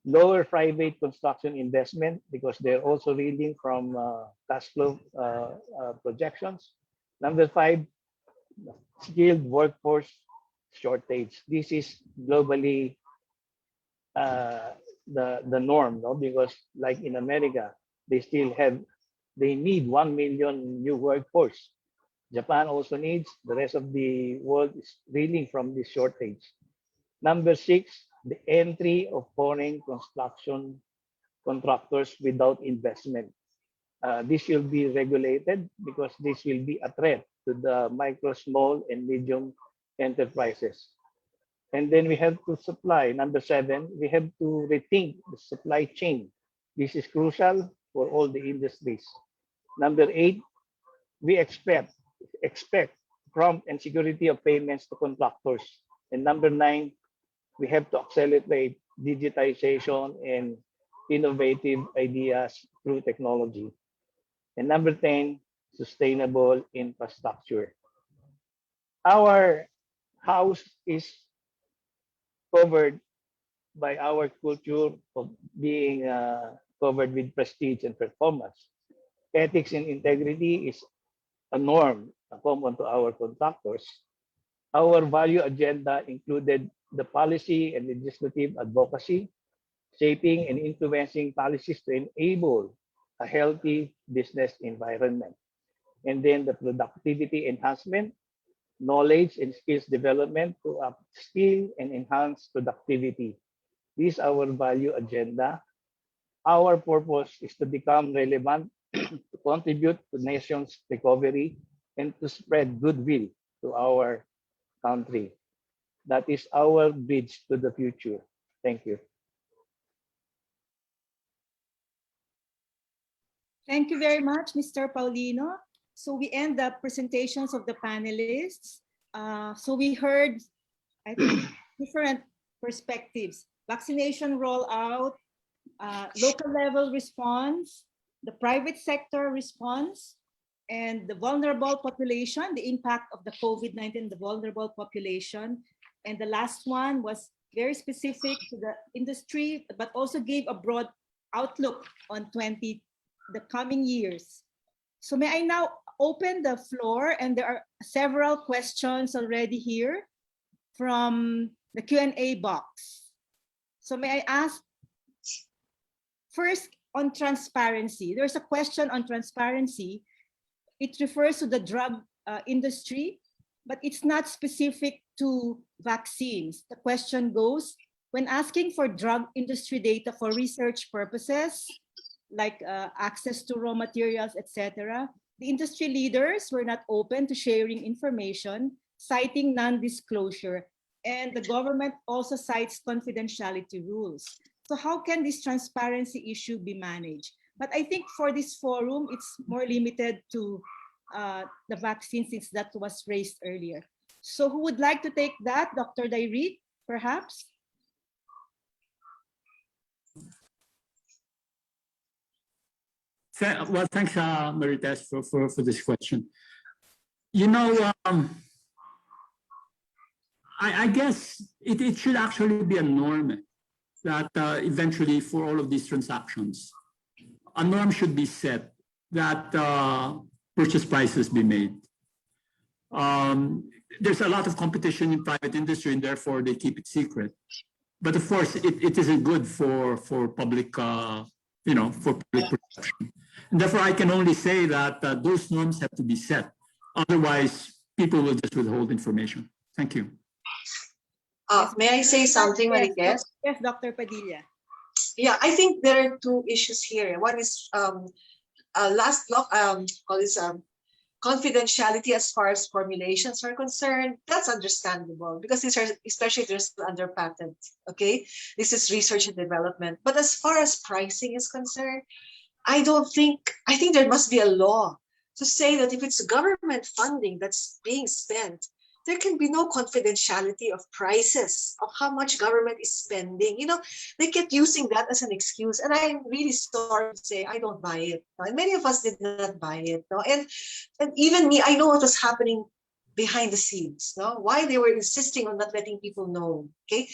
lower private construction investment because they're also reading from cash flow projections. Number five, skilled workforce shortage. This is globally the norm, no? Because like in America, they need 1 million new workforce. Japan also needs. The rest of the world is reeling from this shortage. Number six, the entry of foreign construction contractors without investment. This will be regulated because this will be a threat to the micro, small, and medium enterprises. And then we have to supply. Number seven, we have to rethink the supply chain. This is crucial for all the industries. Number eight, we expect prompt and security of payments to contractors. And number nine, we have to accelerate digitization and innovative ideas through technology. And number 10, sustainable infrastructure. Our house is covered by our culture of being covered with prestige and performance. Ethics and integrity is a norm common to our contractors. Our value agenda included the policy and legislative advocacy, shaping and influencing policies to enable a healthy business environment. And then the productivity enhancement, knowledge and skills development to upskill and enhance productivity. This is our value agenda. Our purpose is to become relevant, to contribute to nation's recovery, and to spread goodwill to our country. That is our bridge to the future. Thank you. Thank you very much, Mr. Paulino. So we end the presentations of the panelists. So we heard, I think, different perspectives. Vaccination rollout, local level response, the private sector response, and the vulnerable population, the impact of the COVID-19, the vulnerable population. And the last one was very specific to the industry, but also gave a broad outlook on the coming years. So may I now open the floor, and there are several questions already here from the Q&A box. So may I ask first on transparency. There's a question on transparency. It refers to the drug industry, but it's not specific to vaccines. The question goes, when asking for drug industry data for research purposes, like access to raw materials, etc., the industry leaders were not open to sharing information, citing non-disclosure, and the government also cites confidentiality rules. So how can this transparency issue be managed? But I think for this forum, it's more limited to the vaccine, since that was raised earlier. So who would like to take that? Dr. Dairit, perhaps? Well, thanks, Marites, for this question. You know, I guess it should actually be a norm that eventually for all of these transactions, a norm should be set that purchase prices be made. There's a lot of competition in private industry and therefore they keep it secret. But of course, it isn't good for public, for public perception. And therefore, I can only say that those norms have to be set. Otherwise, people will just withhold information. Thank you. May I say something, Marites? Yes, Dr. Padilla. Yeah, I think there are two issues here. One is confidentiality as far as formulations are concerned. That's understandable because these are, especially if they're still under patent. Okay, this is research and development. But as far as pricing is concerned, I think there must be a law to say that if it's government funding that's being spent, there can be no confidentiality of prices of how much government is spending. They kept using that as an excuse, and I'm really sorry to say I don't buy it. And many of us did not buy it. And even me, I know what was happening behind the scenes. Why they were insisting on not letting people know. Okay,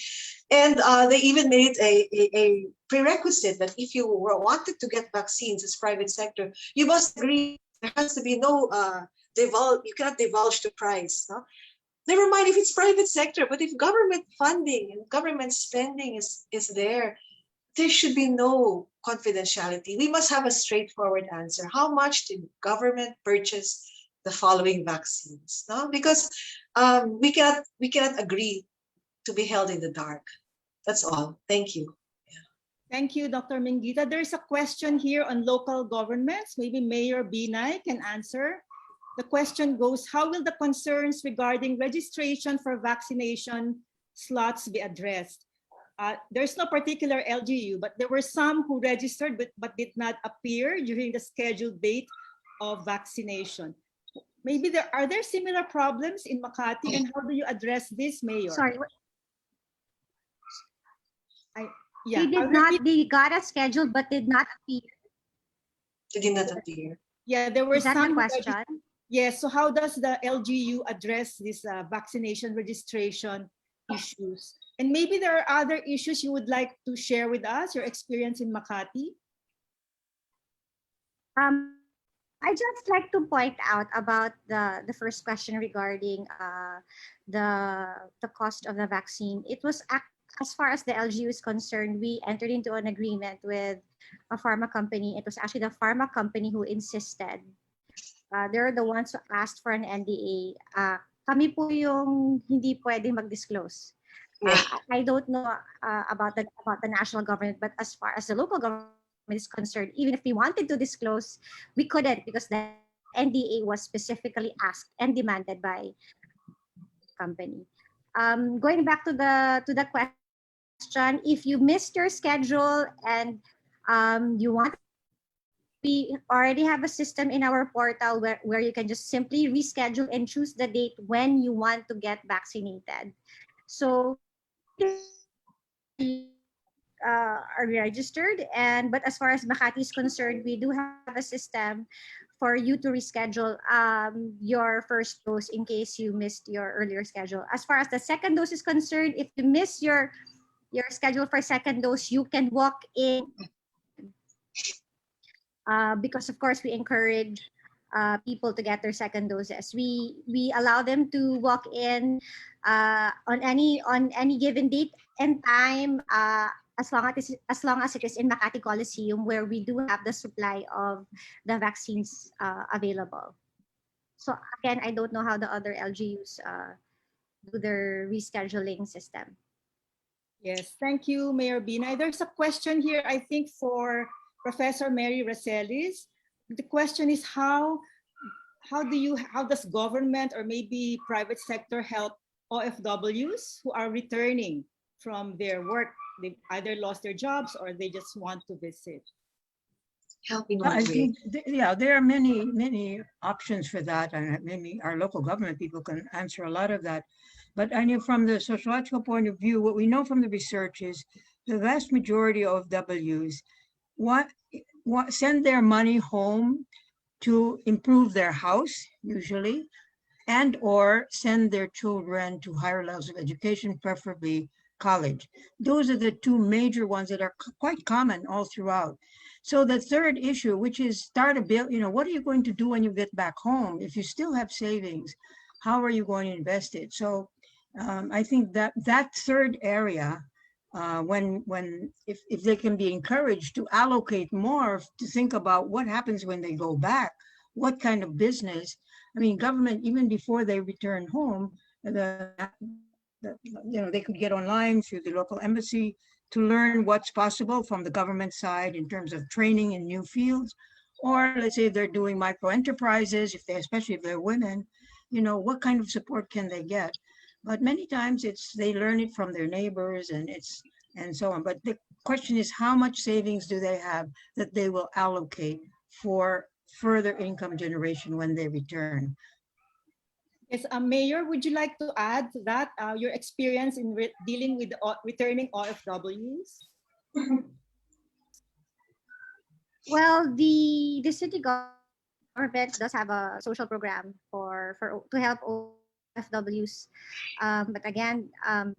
and they even made a prerequisite that if you wanted to get vaccines as private sector, you must agree there has to be no you cannot divulge the price. Never mind if it's private sector, but if government funding and government spending is there should be no confidentiality. We must have a straightforward answer. How much did government purchase the following vaccines? Because we cannot agree to be held in the dark. That's all. Thank you. Thank you, Dr. Mingita. There's a question here on local governments. Maybe Mayor Binay can answer. The question goes, how will the concerns regarding registration for vaccination slots be addressed? There's no particular LGU, but there were some who registered but did not appear during the scheduled date of vaccination. Maybe are there similar problems in Makati, and how do you address this, Mayor? Sorry. Yeah, they got a schedule but did not appear. They did not appear. Yeah, there were Is that some the question? Yes, so how does the LGU address this vaccination registration issues? And maybe there are other issues you would like to share with us, your experience in Makati? I just like to point out about the first question regarding the cost of the vaccine. It was, as far as the LGU is concerned, we entered into an agreement with a pharma company. It was actually the pharma company who insisted. They're the ones who asked for an NDA. Kami po yung hindi pwedeng mag-disclose. I don't know about the national government, but as far as the local government is concerned, even if we wanted to disclose, we couldn't because the NDA was specifically asked and demanded by the company. Going back to the question, if you missed your schedule and you want, we already have a system in our portal where you can just simply reschedule and choose the date when you want to get vaccinated. So are registered, but as far as Makati is concerned, we do have a system for you to reschedule your first dose in case you missed your earlier schedule. As far as the second dose is concerned, if you miss your schedule for second dose, you can walk in. Because of course we encourage people to get their second doses. We allow them to walk in on any given date and time, as long as it is in Makati Coliseum, where we do have the supply of the vaccines available. So again, I don't know how the other LGUs do their rescheduling system. Yes, thank you, Mayor Binay. There's a question here, I think, for Professor Mary Racelis. The question is how does government or maybe private sector help OFWs who are returning from their work? They either lost their jobs or they just want to visit. Helping I think, there are many options for that, and maybe our local government people can answer a lot of that. But I know from the sociological point of view, what we know from the research is the vast majority of OFWs send their money home to improve their house, usually, and or send their children to higher levels of education, preferably college. Those are the two major ones that are quite common all throughout. So the third issue, which is start a bill, what are you going to do when you get back home? If you still have savings, how are you going to invest it? So I think that third area, if they can be encouraged to allocate more, to think about what happens when they go back, what kind of business. I mean, government, even before they return home, they could get online through the local embassy to learn what's possible from the government side in terms of training in new fields. Or let's say they're doing micro enterprises, especially if they're women, what kind of support can they get? But many times they learn it from their neighbors and so on. But the question is, how much savings do they have that they will allocate for further income generation when they return? Yes, Mayor, would you like to add to that, your experience in dealing with returning OFWs? Well, the city government does have a social program to help OFWs, but again,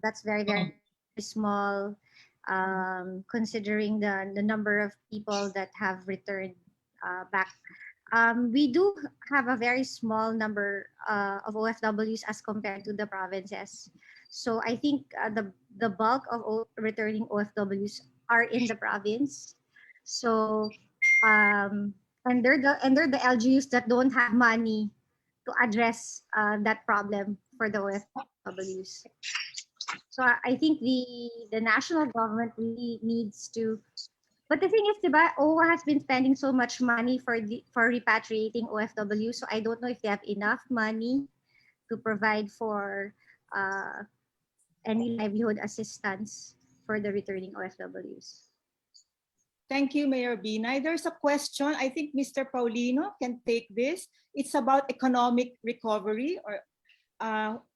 that's very very small, considering the number of people that have returned back. We do have a very small number of OFWs as compared to the provinces. So I think the bulk of returning OFWs are in the province. So and they're the LGUs that don't have money to address that problem for the OFWs. So I think the national government really needs to. But the thing is, diba, OWA has been spending so much money for repatriating OFW. So I don't know if they have enough money to provide for any livelihood assistance for the returning OFWs. Thank you, Mayor Binay. There's a question. I think Mr. Paulino can take this. It's about economic recovery. Or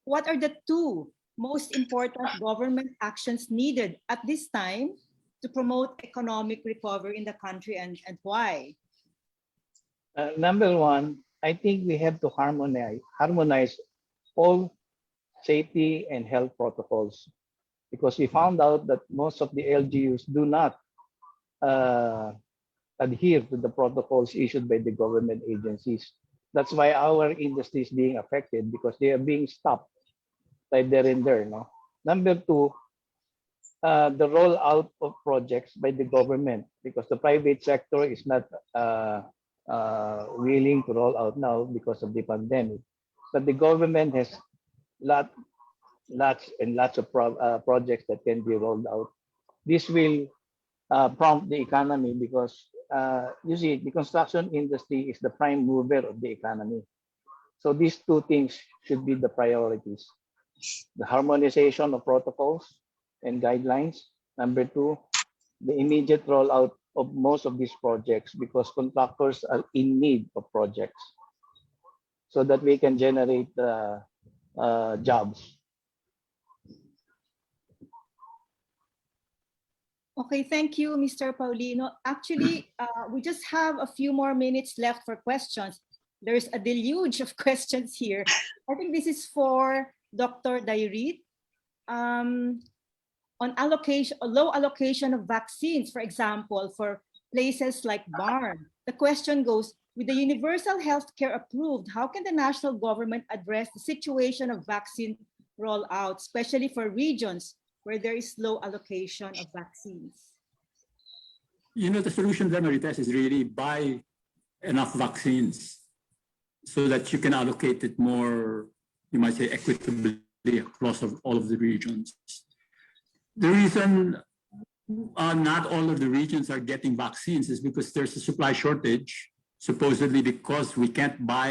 what are the two most important government actions needed at this time to promote economic recovery in the country, and why? Number one, I think we have to harmonize all safety and health protocols, because we found out that most of the LGUs do not adhere to the protocols issued by the government agencies. That's why our industry is being affected, because they are being stopped right there and there. No? Number two, the rollout of projects by the government, because the private sector is not willing to roll out now because of the pandemic. But the government has lots and lots of projects that can be rolled out. This will prompt the economy, because you see, the construction industry is the prime mover of the economy. So these two things should be the priorities: the harmonization of protocols and guidelines. Number two, the immediate rollout of most of these projects, because contractors are in need of projects, so that we can generate jobs. Okay, thank you, Mr. Paulino. Actually, we just have a few more minutes left for questions. There's a deluge of questions here. I think this is for Dr. Dairit. On low allocation of vaccines, for example, for places like Barn. The question goes, with the universal health care approved, how can the national government address the situation of vaccine rollout, especially for regions where there is low allocation of vaccines? The solution there, Marites, is really buy enough vaccines so that you can allocate it more, you might say, equitably across all of the regions. The reason not all of the regions are getting vaccines is because there's a supply shortage, supposedly because we can't buy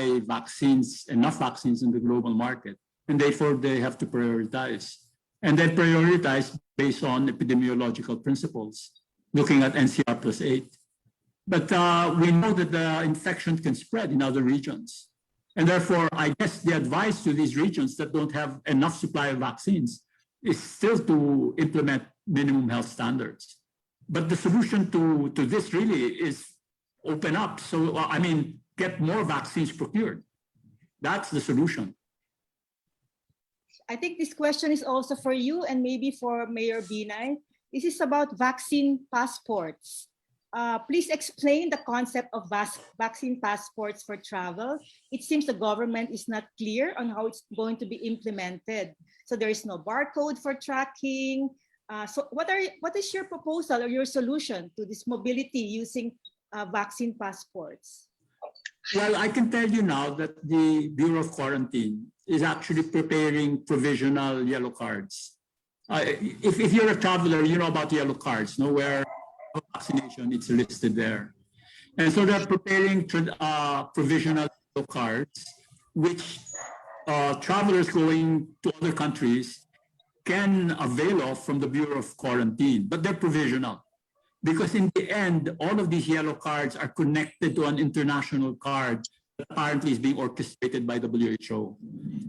enough vaccines in the global market, and therefore they have to prioritize. And they prioritize based on epidemiological principles, looking at NCR plus 8. But we know that the infection can spread in other regions. And therefore, I guess the advice to these regions that don't have enough supply of vaccines is still to implement minimum health standards. But the solution to this really is open up. So, I mean, get more vaccines procured. That's the solution. I think this question is also for you and maybe for Mayor Binay. This is about vaccine passports. Please explain the concept of vaccine passports for travel. It seems the government is not clear on how it's going to be implemented. So there is no barcode for tracking. So what is your proposal or your solution to this mobility using vaccine passports? Well, I can tell you now that the Bureau of Quarantine is actually preparing provisional yellow cards. If you're a traveler, you know about yellow cards, no, where vaccination, it's listed there. And so they're preparing provisional yellow cards, which travelers going to other countries can avail of from the Bureau of Quarantine, but they're provisional. Because in the end, all of these yellow cards are connected to an international card that apparently is being orchestrated by WHO.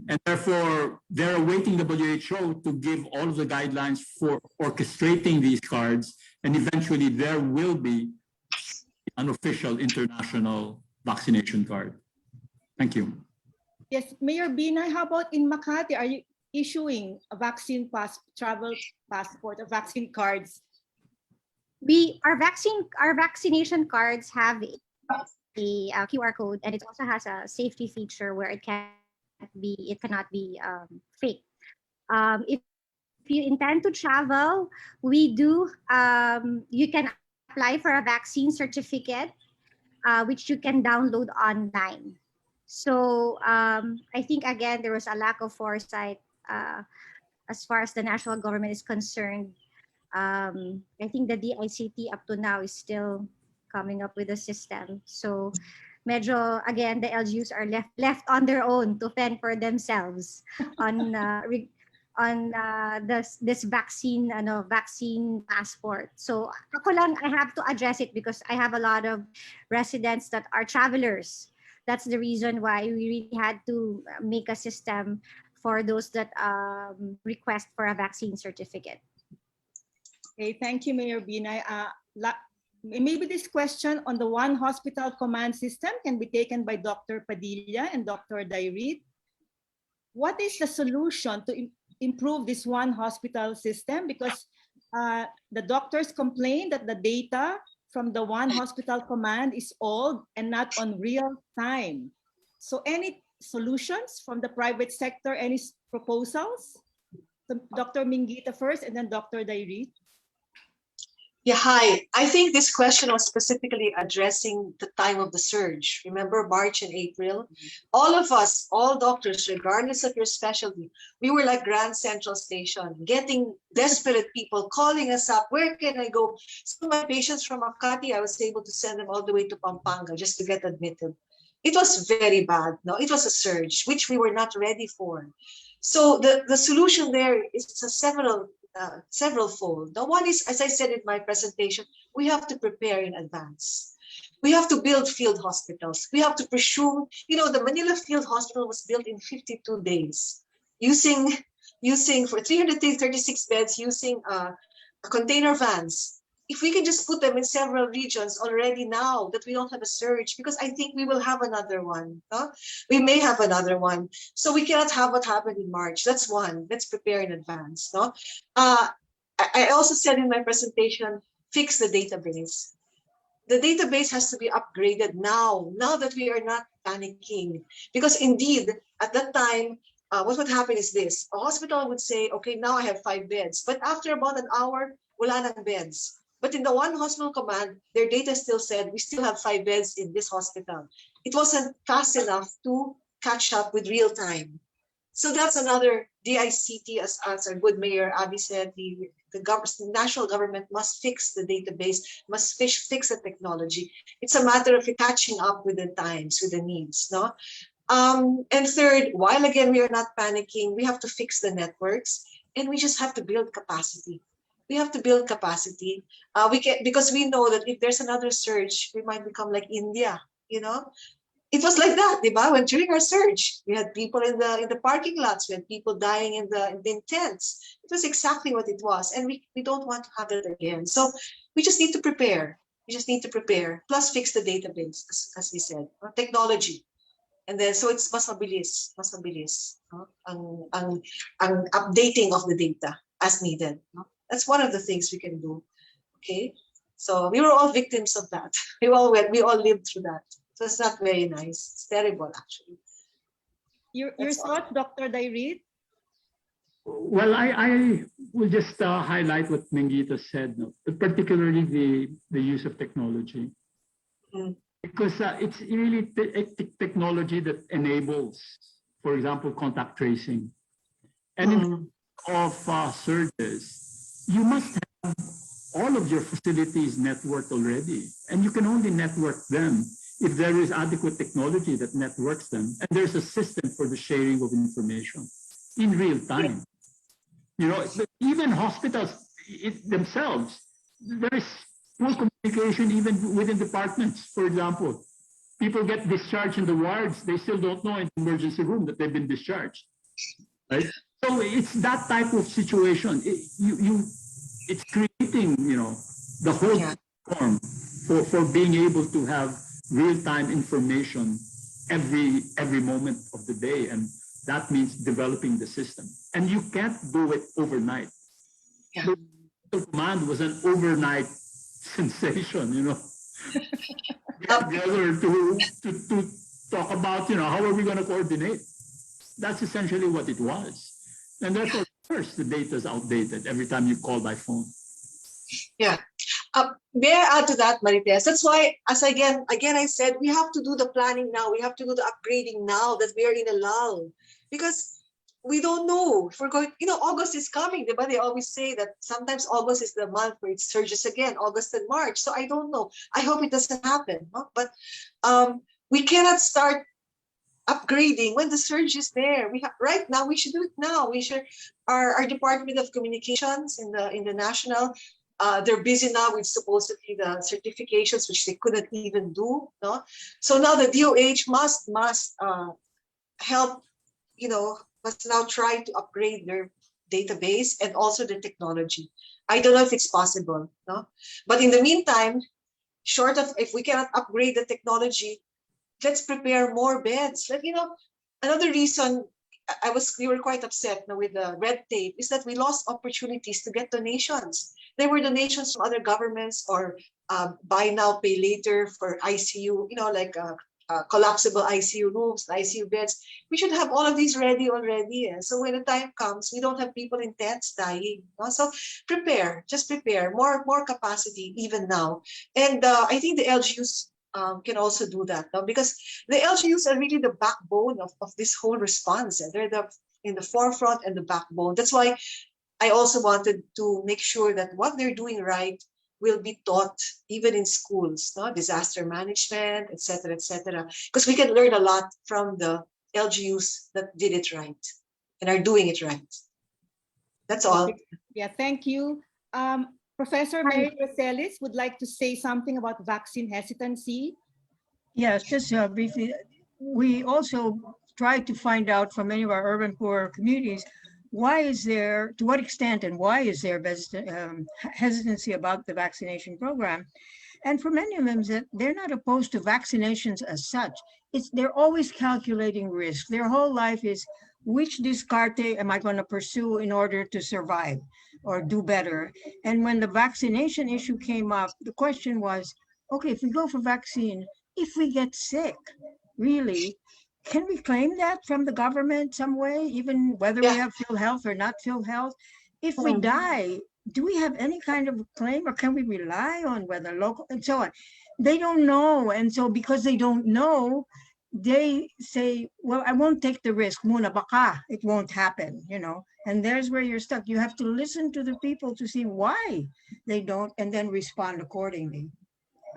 And therefore, they're awaiting WHO to give all of the guidelines for orchestrating these cards, and eventually there will be an official international vaccination card. Thank you. Yes, Mayor Binay, how about in Makati? Are you issuing a vaccine travel passport or vaccine cards? Our vaccination cards have a QR code, and it also has a safety feature where it cannot be fake. If you intend to travel, you can apply for a vaccine certificate, which you can download online. So I think again there was a lack of foresight as far as the national government is concerned. I think the DICT up to now is still coming up with a system. So medyo, again, the LGUs are left on their own to fend for themselves on this vaccine passport. So ako lang, I have to address it because I have a lot of residents that are travelers. That's the reason why we really had to make a system for those that request for a vaccine certificate. Okay, thank you, Mayor Binay. Maybe this question on the one hospital command system can be taken by Dr. Padilla and Dr. Dairit. What is the solution to improve this one hospital system? Because the doctors complain that the data from the one hospital command is old and not on real time. So any solutions from the private sector, any proposals? So Dr. Mingita first and then Dr. Dairit. Yeah, hi. I think this question was specifically addressing the time of the surge. Remember March and April? All of us, all doctors, regardless of your specialty, we were like Grand Central Station, getting desperate people calling us up. Where can I go? Some of my patients from Makati, I was able to send them all the way to Pampanga just to get admitted. It was very bad. No, it was a surge, which we were not ready for. So the solution there is several-fold. The one is, as I said in my presentation, we have to prepare in advance. We have to build field hospitals. We have to pursue, the Manila Field Hospital was built in 52 days using for 336 beds using container vans. If we can just put them in several regions already now that we don't have a surge, because I think we will have another one. We may have another one. So we cannot have what happened in March. That's one. Let's prepare in advance. I also said in my presentation, fix the database. The database has to be upgraded now that we are not panicking. Because indeed, at that time, what would happen is this. A hospital would say, okay, now I have 5 beds. But after about an hour, wala nang beds. But in the one hospital command, their data still said, we still have 5 beds in this hospital. It wasn't fast enough to catch up with real time. So that's another DICT, as our good Mayor Abby said, the national government must fix the database, must fix the technology. It's a matter of catching up with the times, with the needs. And third, while again, we are not panicking, we have to fix the networks and we just have to build capacity. We have to build capacity. Because we know that if there's another surge, we might become like India. It was like that, diba? When during our surge, we had people in the parking lots, we had people dying in tents. It was exactly what it was, and we don't want to have that again. So we just need to prepare. We just need to prepare, plus fix the database, as we said, technology. And then, so it's mas mabilis, no? Ang updating of the data as needed. No? That's one of the things we can do. Okay, so we were all victims of that. We all lived through that. So it's not very nice. It's terrible, actually. Your That's all. thought, Dr. Dairit? Well, I will just highlight what Mengita said, no? Particularly the use of technology. Mm. Because it's really technology that enables, for example, contact tracing. And in of surges, you must have all of your facilities networked already. And you can only network them if there is adequate technology that networks them. And there's a system for the sharing of information in real time. You know, even hospitals themselves, there is poor communication even within departments. For example, people get discharged in the wards, they still don't know in the emergency room that they've been discharged, right? So it's that type of situation. It's creating, you know, the whole platform for being able to have real-time information every moment of the day, and that means developing the system. And you can't do it overnight. Yeah. The command was an overnight sensation, you know. Get together to talk about, you know, how are we going to coordinate? That's essentially what it was. And therefore, first, the data is outdated every time you call by phone. Yeah. May I add to that, Marites? That's why, as again I said, we have to do the planning now. We have to do the upgrading now that we are in a lull. Because we don't know if we're going, you know, August is coming. They always say that sometimes August is the month where it surges again, August and March. So I don't know. I hope it doesn't happen. No? But we cannot start upgrading when the surge is there. Right now, we should do it now. We should, our Department of Communications in the national, they're busy now with supposedly the certifications, which they couldn't even do. No? So now the DOH must help, you know, must now try to upgrade their database and also the technology. I don't know if it's possible, no? But in the meantime, short of, if we cannot upgrade the technology, let's prepare more beds. Like, you know, another reason we were quite upset with the red tape is that we lost opportunities to get donations. There were donations from other governments or buy now, pay later for ICU, you know, like collapsible ICU rooms, ICU beds. We should have all of these ready already. So when the time comes, we don't have people in tents dying. No? So prepare, just prepare, more capacity even now. And I think the LGUs can also do that, no? Because the LGUs are really the backbone of this whole response. They're in the forefront and the backbone. That's why I also wanted to make sure that what they're doing right will be taught even in schools, no? Disaster management, etc., etc. Because we can learn a lot from the LGUs that did it right and are doing it right. That's all. Yeah, thank you. Professor Mary Roselis would like to say something about vaccine hesitancy. Yes, just briefly. We also tried to find out from many of our urban poor communities, why is there, to what extent and why is there hesitancy about the vaccination program? And for many of them, they're not opposed to vaccinations as such. They're always calculating risk. Their whole life is, which discarte am I going to pursue in order to survive or do better? And when the vaccination issue came up, the question was, okay, if we go for vaccine, if we get sick, really, can we claim that from the government some way, even whether we have Phil Health or not Phil Health? If we die, do we have any kind of claim, or can we rely on whether local and so on? They don't know. And so because they don't know, they say, well, I won't take the risk. Muna baka, it won't happen, you know. And there's where you're stuck. You have to listen to the people to see why they don't and then respond accordingly.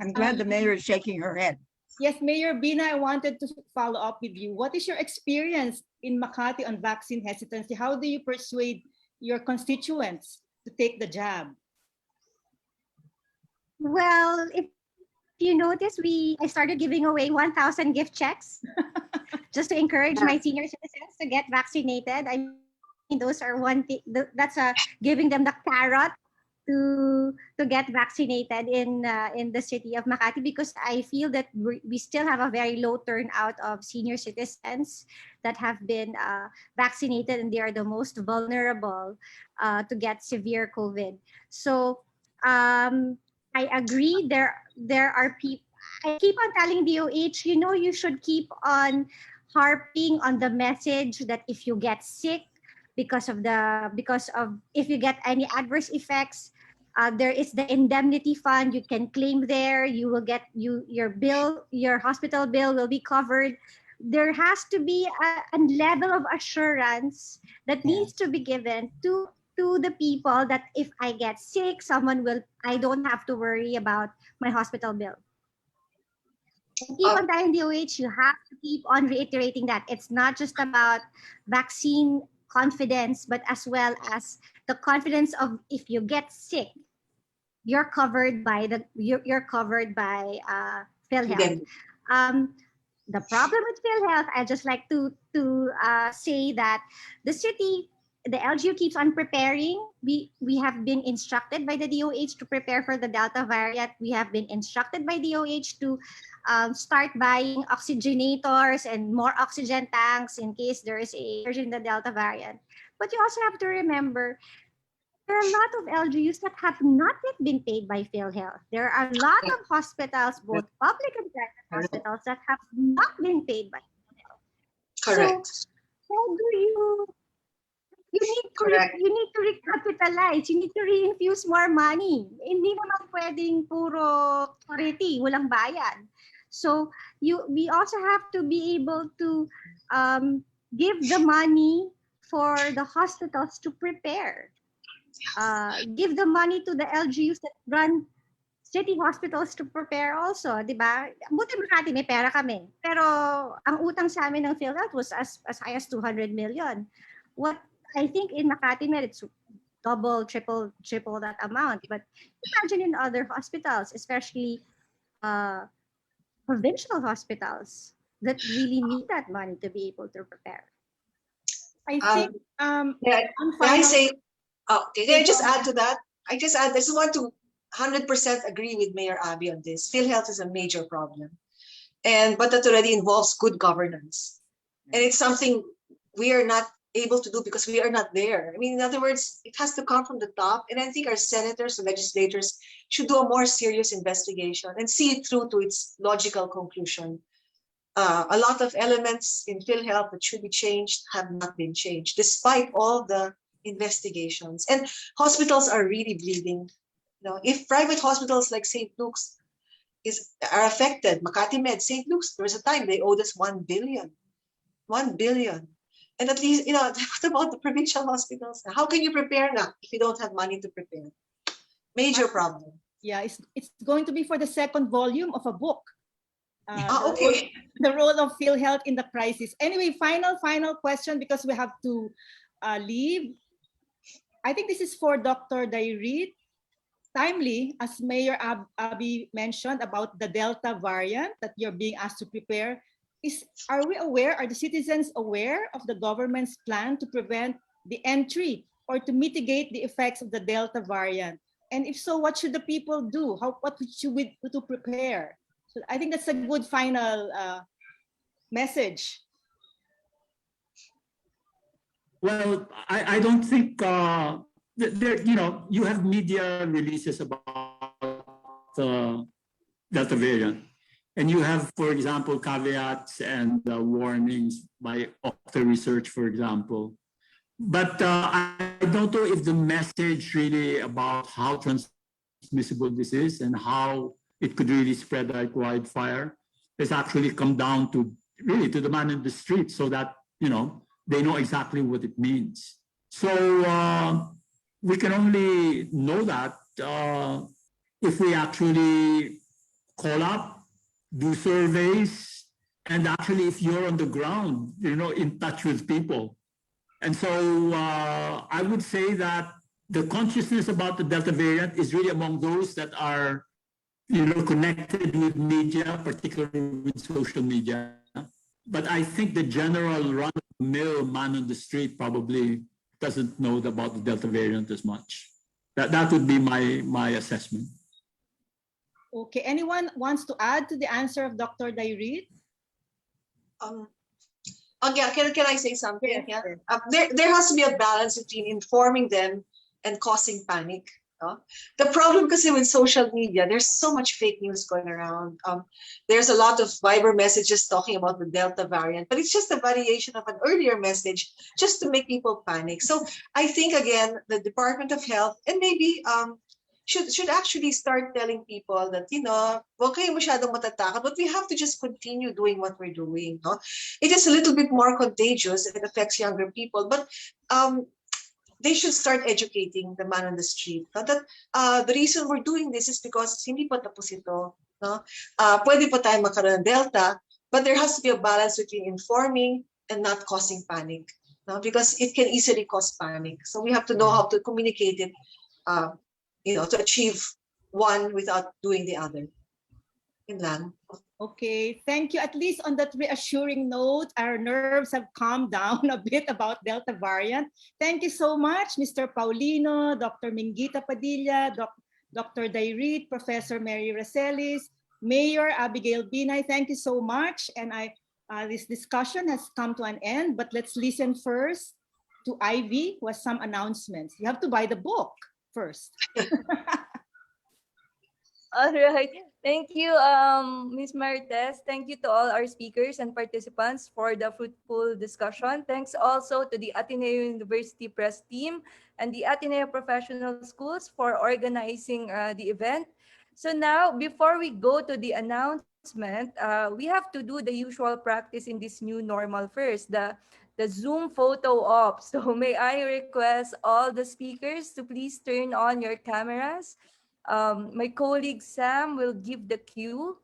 I'm glad the mayor is shaking her head. Yes, Mayor Bina, I wanted to follow up with you. What is your experience in Makati on vaccine hesitancy? How do you persuade your constituents to take the jab? Well, if you notice, I started giving away 1,000 gift checks just to encourage my senior citizens to get vaccinated. I mean, those are one thing. That's giving them the carrot to get vaccinated in the city of Makati, because I feel that we still have a very low turnout of senior citizens that have been vaccinated, and they are the most vulnerable to get severe COVID. So I agree. There are people. I keep on telling DOH, you should keep on harping on the message that if you get sick because of if you get any adverse effects, there is the indemnity fund you can claim there. You will get your hospital bill will be covered. There has to be a level of assurance that needs to be given to the people, that if I get sick, I don't have to worry about my hospital bill. And keep on telling DOH, you have to keep on reiterating that it's not just about vaccine confidence, but as well as the confidence of, if you get sick, you're covered by PhilHealth. The problem with PhilHealth, I just like to say that the LGU keeps on preparing. We have been instructed by the DOH to prepare for the Delta variant. We have been instructed by DOH to start buying oxygenators and more oxygen tanks in case there is a surge in the Delta variant. But you also have to remember, there are a lot of LGUs that have not yet been paid by PhilHealth. There are a lot of hospitals, both public and private hospitals, that have not been paid by PhilHealth. Correct. So how do you need to recapitalize. You need to reinfuse more money. Hindi naman pwedeng puro charity, walang bayad. So we also have to be able to give the money for the hospitals to prepare. Give the money to the LGUs that run city hospitals to prepare also, di ba? Buti Makati, may pera kami. Pero ang utang sa amin ng PhilHealth was as high as 200 million. What I think in Makati, it's double, triple that amount. But imagine in other hospitals, especially provincial hospitals, that really need that money to be able to prepare. I think can I just add to that? I just want to 100% agree with Mayor Abby on this. PhilHealth is a major problem, but that already involves good governance, and it's something we are not able to do because we are not there. I mean, in other words, it has to come from the top, and I think our senators and legislators should do a more serious investigation and see it through to its logical conclusion. A lot of elements in PhilHealth that should be changed have not been changed, despite all the investigations. And hospitals are really bleeding. If private hospitals like St. Luke's are affected, Makati Med, St. Luke's, there was a time they owed us 1 billion. 1 billion. And at least, what about the provincial hospitals? How can you prepare now if you don't have money to prepare? Major problem. Yeah, it's going to be for the second volume of a book. Okay. The role of PhilHealth in the crisis. Anyway, final question, because we have to leave. I think this is for Dr. Dairit. Timely, as Mayor Abby mentioned about the Delta variant that you're being asked to prepare, are the citizens aware of the government's plan to prevent the entry or to mitigate the effects of the Delta variant? And if so, what should the people do? What should we do to prepare? So I think that's a good final message. Well, I don't think you have media releases about the Delta variant, and you have, for example, caveats and warnings by Octa Research, for example. But I don't know if the message really about how transmissible this is and how it could really spread like wildfire has actually come down to the man in the street, so that they know exactly what it means. So we can only know that if we actually call up, do surveys, and actually if you're on the ground, in touch with people. And so I would say that the consciousness about the Delta variant is really among those that are connected with media, particularly with social media. But I think the general run-of-the-mill man on the street probably doesn't know about the Delta variant as much. That would be my assessment. Okay, anyone wants to add to the answer of Dr. Dairit? Yeah, can I say something? Yes, Yeah. yes. There has to be a balance between informing them and causing panic. The problem, because with social media, there's so much fake news going around. There's a lot of Viber messages talking about the Delta variant, but it's just a variation of an earlier message just to make people panic. So I think, again, the Department of Health and maybe should actually start telling people that, huwag kayo masyadong matatakot, but we have to just continue doing what we're doing. No? It is a little bit more contagious. It affects younger people, but they should start educating the man on the street. No? That the reason we're doing this is because hindi pa tapos ito. No? Pwede pa tayo magkaroon ng Delta, but there has to be a balance between informing and not causing panic. No? Because it can easily cause panic. So we have to know how to communicate it, to achieve one without doing the other. Yun lang. Okay, thank you. At least on that reassuring note, our nerves have calmed down a bit about Delta variant. Thank you so much, Mr. Paulino, Dr. Mingita Padilla, Dr. Dairit, Professor Mary Racelis, Mayor Abigail Binay. Thank you so much. And this discussion has come to an end, but let's listen first to Ivy with some announcements. You have to buy the book first. All right. Thank you, Ms. Marites. Thank you to all our speakers and participants for the fruitful discussion. Thanks also to the Ateneo University Press team and the Ateneo Professional Schools for organizing the event. So now, before we go to the announcement, we have to do the usual practice in this new normal first, the Zoom photo op. So may I request all the speakers to please turn on your cameras. My colleague Sam will give the cue.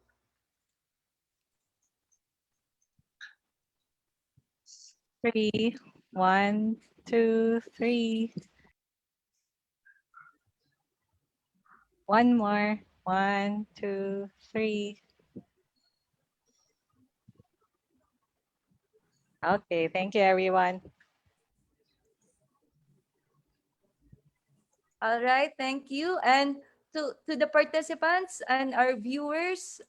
3, 1, 2, 3. One more. 1, 2, 3. Okay, thank you, everyone. All right, thank you. And to the participants and our viewers,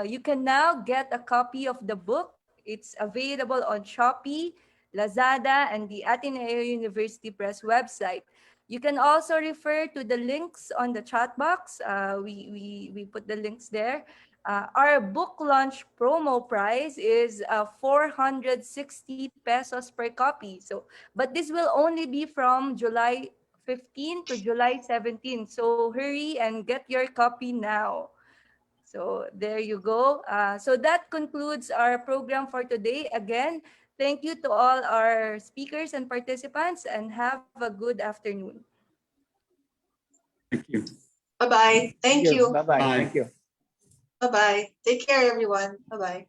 you can now get a copy of the book. It's available on Shopee, Lazada, and the Ateneo University Press website. You can also refer to the links on the chat box. We put the links there. Our book launch promo price is 460 pesos per copy. So, but this will only be from July 15 to July 17. So hurry and get your copy now. So there you go. So that concludes our program for today. Again, thank you to all our speakers and participants, and have a good afternoon. Thank you. Bye-bye. Thank you. Bye-bye. Bye. Thank you. Bye-bye. Take care, everyone. Bye-bye.